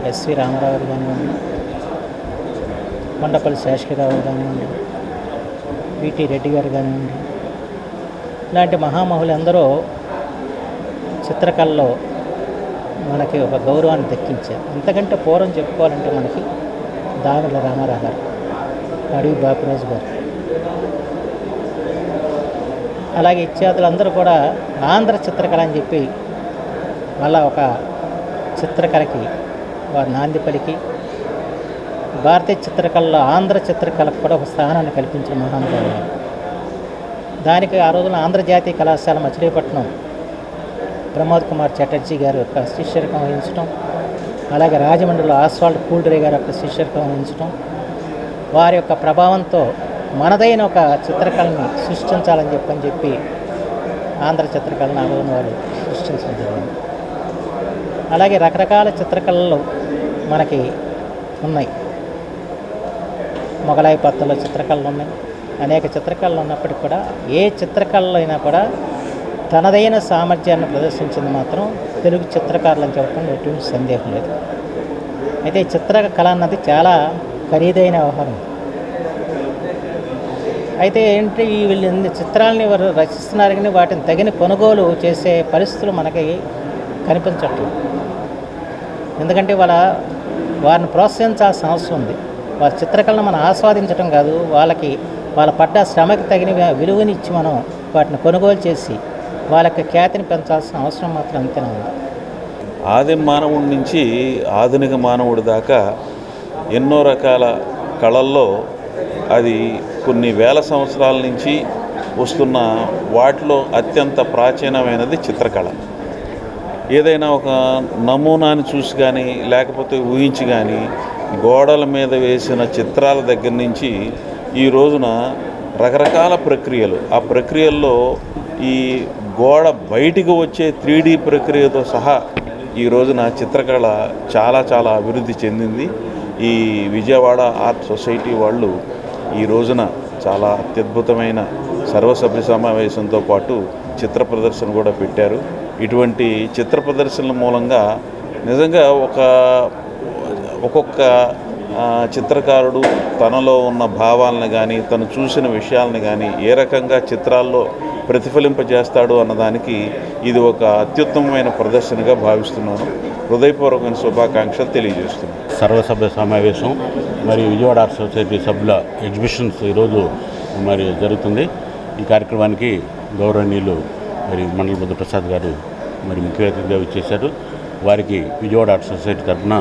ఎస్వి రామారావు గారు కానివ్వండి, కొండపల్లి శేషగిరిరావు కానివ్వండి, విటి రెడ్డి గారు కానివ్వండి, ఇలాంటి మహామహులందరూ చిత్రకళలో మనకి ఒక గౌరవాన్ని దక్కించారు. అంతకంటే పూర్వం చెప్పుకోవాలంటే మనకి దాగల రామారావు గారు, అడవి బాపిరాజు గారు, అలాగే ఇత్యాదులందరూ కూడా ఆంధ్ర చిత్రకళ అని చెప్పి మళ్ళా ఒక చిత్రకళకి వారు నాంది పలికి భారతీయ చిత్రకళలో ఆంధ్ర చిత్రకళకు కూడా ఒక స్థానాన్ని కల్పించిన మహానుభావులు. దానికి ఆ రోజున ఆంధ్రజాతీయ కళాశాల మచిలీపట్నం ప్రమోద్ కుమార్ చటర్జీ గారు యొక్క శిష్యరికం వహించడం, అలాగే రాజమండ్రిలో ఆస్వాల్డ్ కూల్డ్రే గారు యొక్క శిష్యరికం వహించడం, వారి యొక్క ప్రభావంతో మనదైన ఒక చిత్రకళని సృష్టించాలని చెప్పి ఆంధ్ర చిత్రకళను ఆ రోజున వారు సృష్టించడం జరిగింది. అలాగే రకరకాల చిత్రకళలు మనకి ఉన్నాయి. మొగలాయి పత్తులో చిత్రకళలు ఉన్నాయి, అనేక చిత్రకళలు ఉన్నప్పటికీ కూడా ఏ చిత్రకళలో అయినా కూడా తనదైన సామర్థ్యాన్ని ప్రదర్శించింది మాత్రం తెలుగు చిత్రకారులు అని చెప్పడం ఎటువంటి సందేహం లేదు. అయితే చిత్రకళ అన్నది చాలా ఖరీదైన వ్యవహారం. అయితే ఏంటి వీళ్ళు చిత్రాలని వారు రచిస్తున్నారు కానీ వాటిని తగిన కొనుగోలు చేసే పరిస్థితులు మనకి కనిపించట్లేదు. ఎందుకంటే వారిని ప్రోత్సహించాల్సిన అవసరం ఉంది. వారి చిత్రకళను మనం ఆస్వాదించడం కాదు, వాళ్ళ పడ్డ శ్రమకి తగిన విలువనిచ్చి మనం వాటిని కొనుగోలు చేసి వాళ్ళకి ఖ్యాతిని పెంచాల్సిన అవసరం మాత్రం అంతేనా ఉంది. ఆది మానవుడి నుంచి ఆధునిక మానవుడి దాకా ఎన్నో రకాల కళల్లో అది కొన్ని వేల సంవత్సరాల నుంచి వస్తున్న వాటిలో అత్యంత ప్రాచీనమైనది చిత్రకళ. ఏదైనా ఒక నమూనాని చూసి కానీ లేకపోతే ఊహించి కానీ గోడల మీద వేసిన చిత్రాల దగ్గర నుంచి ఈ రోజున రకరకాల ప్రక్రియలు, ఆ ప్రక్రియల్లో ఈ గోడ బయటికి వచ్చే 3D ప్రక్రియతో సహా ఈ రోజున చిత్రకళ చాలా చాలా అభివృద్ధి చెందింది. ఈ విజయవాడ ఆర్ట్ సొసైటీ వాళ్ళు ఈ రోజున చాలా అత్యద్భుతమైన సర్వసభ్య సమావేశంతో పాటు చిత్ర ప్రదర్శన కూడా పెట్టారు. ఇటువంటి చిత్ర ప్రదర్శనల మూలంగా నిజంగా ఒక్కొక్క చిత్రకారుడు తనలో ఉన్న భావాలను కానీ తను చూసిన విషయాలను కానీ ఏ రకంగా చిత్రాల్లో ప్రతిఫలింపజేస్తాడు అన్నదానికి ఇది ఒక అత్యుత్తమమైన ప్రదర్శనగా భావిస్తున్నాను. హృదయపూర్వకమైన శుభాకాంక్షలు తెలియజేస్తున్నాను. సర్వసభ్య సమావేశం మరియు విజయవాడ ఆర్ట్ సొసైటీ సభ్యుల ఎగ్జిబిషన్స్ ఈరోజు మరి జరుగుతుంది. ఈ కార్యక్రమానికి గౌరవనీయులు మరి మండల బుద్ధప్రసాద్ గారు మరి ముఖ్య అతిథిగా వచ్చేశారు. వారికి విజయవాడ ఆర్ట్ సొసైటీ తరఫున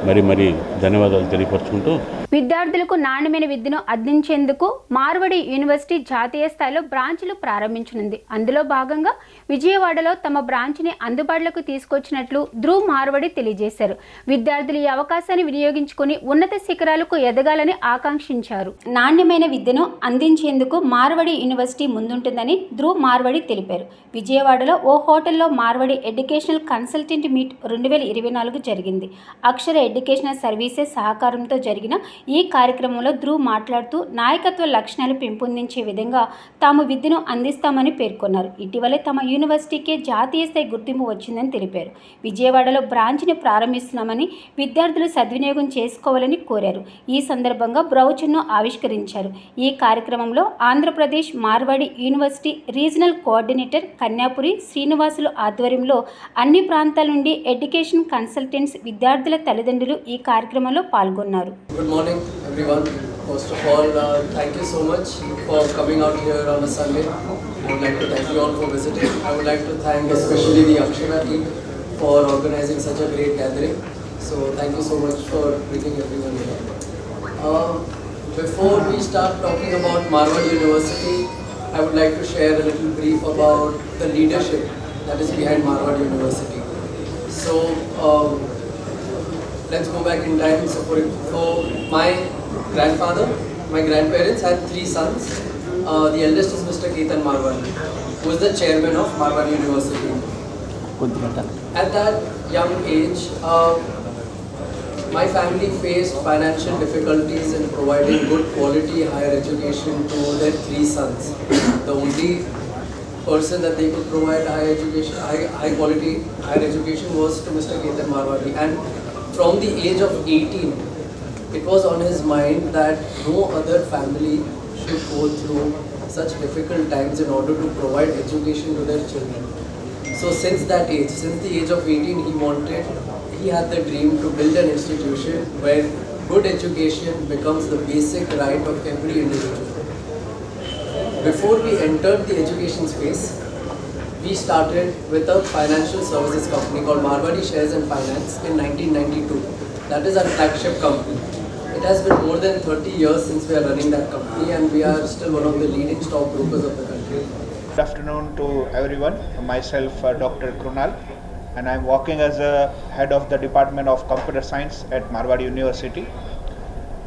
మరి ధన్యవాదాలు తెలియపరుచుకుంటూ, విద్యార్థులకు నాణ్యమైన విద్యను అందించేందుకు మార్వడి యూనివర్సిటీ జాతీయ స్థాయిలో బ్రాంచ్లు ప్రారంభించనుంది. అందులో భాగంగా విజయవాడలో తమ బ్రాంచ్ని అందుబాటులోకి తీసుకొచ్చినట్లు ధ్రువ్ మార్వడి తెలియజేశారు. విద్యార్థులు ఈ అవకాశాన్ని వినియోగించుకుని ఉన్నత శిఖరాలకు ఎదగాలని ఆకాంక్షించారు. నాణ్యమైన విద్యను అందించేందుకు మార్వడి యూనివర్సిటీ ముందుంటుందని ధ్రువ్ మార్వడి తెలిపారు. విజయవాడలో ఓ హోటల్లో మార్వడి ఎడ్యుకేషనల్ కన్సల్టెంట్ మీట్ 2024 జరిగింది. అక్షర ఎడ్యుకేషనల్ సర్వీసెస్ సహకారంతో జరిగిన ఈ కార్యక్రమంలో ధ్రువ్ మాట్లాడుతూ నాయకత్వ లక్షణాలు పెంపొందించే విధంగా తాము విద్యను అందిస్తామని పేర్కొన్నారు. ఇటీవలే తమ యూనివర్సిటీకే జాతీయ స్థాయి గుర్తింపు వచ్చిందని తెలిపారు. విజయవాడలో బ్రాంచ్ని ప్రారంభిస్తున్నామని విద్యార్థులు సద్వినియోగం చేసుకోవాలని కోరారు. ఈ సందర్భంగా బ్రౌచర్ను ఆవిష్కరించారు. ఈ కార్యక్రమంలో Andhra Pradesh Marwadi university regional coordinator Kanyapuri Srinivasulu ఆధ్వర్యంలో అన్ని ప్రాంతాల నుండి ఎడ్యుకేషన్ కన్సల్టెంట్స్ విద్యార్థుల తల్లిదండ్రులు ఈ కార్యక్రమంలో పాల్గొన్నారు. Good morning everyone. First of all, thank you so much for coming out here on a Sunday. I would like to thank you all for visiting. I would like to thank especially the Akshara team for organizing such a great gathering. So thank you so much for bringing everyone here. Before we start talking about Marwadi University, I would like to share a little brief about the leadership that is behind Marwadi University. So let's go back in time. So my grandfather, my grandparents had 3 sons. The eldest is Mr. Ketan Marwadi, who is the chairman of Marwadi University. At that young age, my family faced financial difficulties in providing good quality higher education to their 3 sons. The only person that they could provide high education, high quality higher education was to Mr. Ketan Marwadi. And from the age of 18, it was on his mind that no other family should go through such difficult times in order to provide education to their children. So since that age, since the age of 18, he had the dream to build an institution where good education becomes the basic right of every individual. Before we entered the education space, we started with a financial services company called Marwadi Shares and Finance in 1992. That is our flagship company. It has been more than 30 years since we are running that company, and we are still one of the leading stockbrokers of the country. Good afternoon to everyone. Myself, Dr. Krunal, and I'm working as a head of the Department of Computer Science at Marwadi University.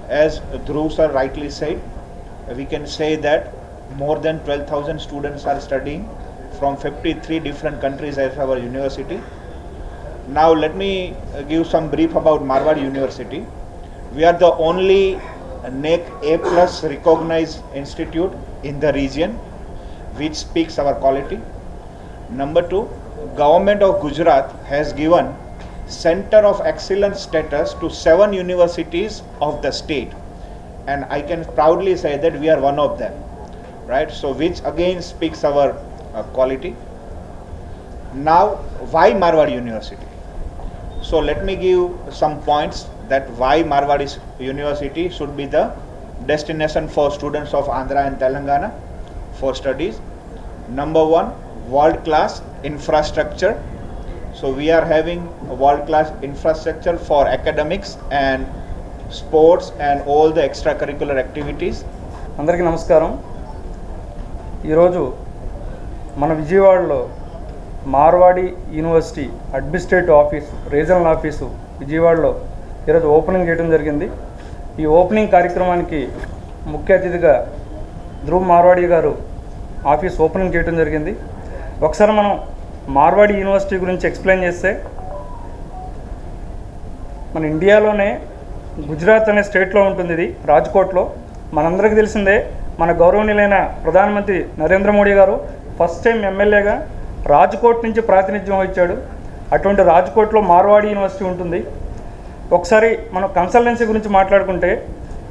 As Dhruv sir rightly said, we can say that more than 12,000 students are studying from 53 different countries at our university. Now let me give some brief about Marwadi University. We are the only NAAC A+ recognized institute in the region, which speaks our quality. Number 2, Government of Gujarat has given Center of Excellence status to 7 universities of the state, and I can proudly say that we are one of them, right? So which again speaks our quality. Now, why Marwadi University? So let me give some points that why Marwadi University should be the destination for students of Andhra and Telangana for studies. Number 1, world-class infrastructure. So we are having a world-class infrastructure for academics and sports and all the extracurricular activities. అందరికీ నమస్కారం. ఈరోజు మన విజయవాడలో Marwadi university administrative office regional office విజయవాడలో ఈరోజు opening చేయడం జరిగింది. ఈ ఓపెనింగ్ కార్యక్రమానికి ముఖ్య అతిథిగా ధ్రువ్ మార్వాడి గారు ఆఫీస్ ఓపెనింగ్ చేయడం జరిగింది. ఒకసారి మనం మార్వాడి యూనివర్సిటీ గురించి ఎక్స్ప్లెయిన్ చేస్తే, మన ఇండియాలోనే గుజరాత్ అనే స్టేట్లో ఉంటుంది ఇది, రాజ్కోట్లో. మనందరికీ తెలిసిందే, మన గౌరవనీయులైన ప్రధానమంత్రి నరేంద్ర మోడీ గారు ఫస్ట్ టైం ఎమ్మెల్యేగా రాజ్కోట్ నుంచి ప్రాతినిధ్యం వహించాడు. అటువంటి రాజ్కోట్లో మార్వాడి యూనివర్సిటీ ఉంటుంది. ఒకసారి మనం కన్సల్టెన్సీ గురించి మాట్లాడుకుంటే,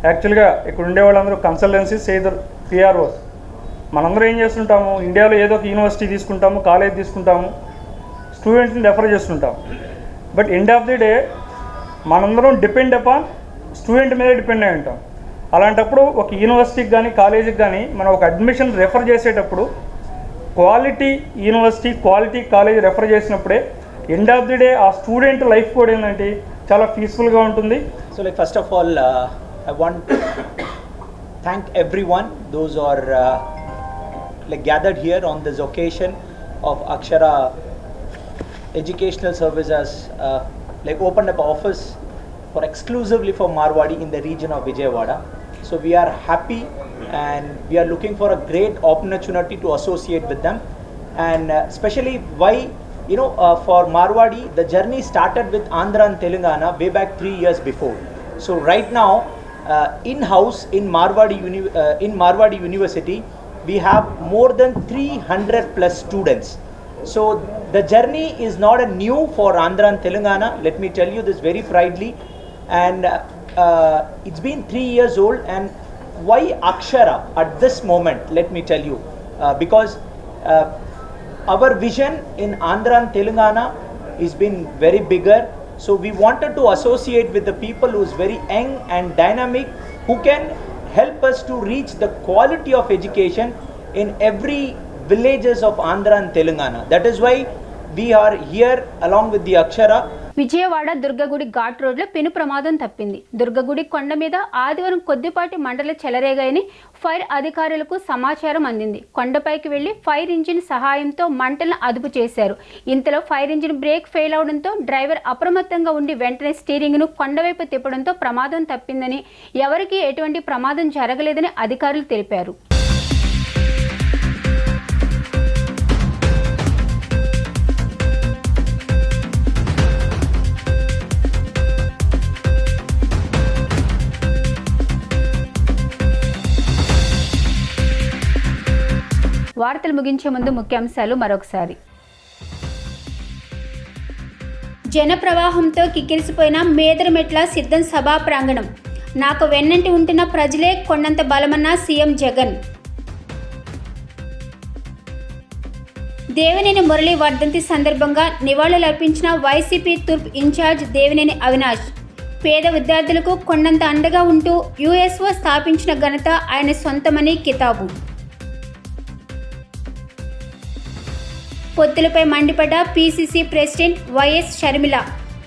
యాక్చువల్గా ఇక్కడ ఉండే వాళ్ళందరూ కన్సల్టెన్సీస్ ఎయిదర్ పిఆర్ఓస్. మనందరూ ఏం చేస్తుంటాము, ఇండియాలో ఏదో ఒక యూనివర్సిటీ తీసుకుంటాము, కాలేజ్ తీసుకుంటాము, స్టూడెంట్స్ని రెఫర్ చేస్తుంటాము. But end of the day మనందరం డిపెండ్ అపాన్ స్టూడెంట్ మీద డిపెండ్ అయి ఉంటాం. అలాంటప్పుడు ఒక యూనివర్సిటీకి కానీ కాలేజీకి కానీ మనం ఒక అడ్మిషన్ రెఫర్ చేసేటప్పుడు quality university quality college refer చేసినప్పుడే ఎండ్ ఆఫ్ ది డే ఆ స్టూడెంట్ లైఫ్ కూడా ఏంటంటే చాలా పీస్ఫుల్గా ఉంటుంది. So like first of all, I want to thank everyone, those who are like gathered here on this occasion of Akshara Educational Services, like opened up office for exclusively for Marwadi in the region of Vijayawada. So we are happy and we are looking for a great opportunity to associate with them, and especially why, you know, for Marwadi the journey started with Andhra and Telangana way back 3 years before. So right now in-house in Marwadi University we have more than 300 plus students. So the journey is not a new for Andhra and Telangana, let me tell you this very proudly, and it's been 3 years old. And why Akshara at this moment, let me tell you, because our vision in Andhra and Telangana is been very bigger. So we wanted to associate with the people who is very young and dynamic, who can help us to reach the quality of education in every villages of Andhra and Telangana. That is why we are here along with the Akshara. Vijayawada దుర్గగుడి ghat రోడ్లో పెను ప్రమాదం తప్పింది. దుర్గగుడి కొండ మీద ఆదివారం కొద్దిపాటి మంటలు చెలరేగాయని fire అధికారులకు సమాచారం అందింది. కొండపైకి వెళ్లి ఫైర్ ఇంజిన్ సహాయంతో మంటలను అదుపు చేశారు. ఇంతలో ఫైర్ ఇంజిన్ బ్రేక్ ఫెయిల్ అవడంతో డ్రైవర్ అప్రమత్తంగా ఉండి వెంటనే స్టీరింగ్ను కొండవైపు తిప్పడంతో ప్రమాదం తప్పిందని, ఎవరికీ ఎటువంటి ప్రమాదం జరగలేదని అధికారులు తెలిపారు. వార్తలు ముగించే ముందు ముఖ్యాంశాలు మరొకసారి. జన ప్రవాహంతో కిక్కిరిసిపోయిన మేదరమెట్ల సిద్ధం సభా ప్రాంగణం. నాకు వెన్నంటి ఉంటున్న ప్రజలే కొండంత బలమన్న సీఎం జగన్. దేవినేని మురళి వర్ధంతి సందర్భంగా నివాళులర్పించిన వైసీపీ తూర్పు ఇన్ఛార్జ్ దేవినేని అవినాష్. పేద విద్యార్థులకు కొండంత అండగా ఉంటూ యుఎస్ఓ స్థాపించిన ఘనత ఆయన సొంతమని కితాబు. పొత్తులపై మండిపడ్డ పీసీసీ ప్రెసిడెంట్ వైఎస్ షర్మిల.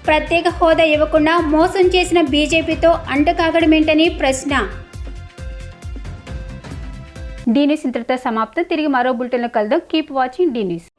ప్రత్యేక హోదా ఇవ్వకుండా మోసం చేసిన బీజేపీతో అంటకాగడమేంటని ప్రశ్న. డీ న్యూస్ ఇంతటితో సమాప్తం. తిరిగి మరో బులెటిన్లో కలుద్దాం. Keep watching the news.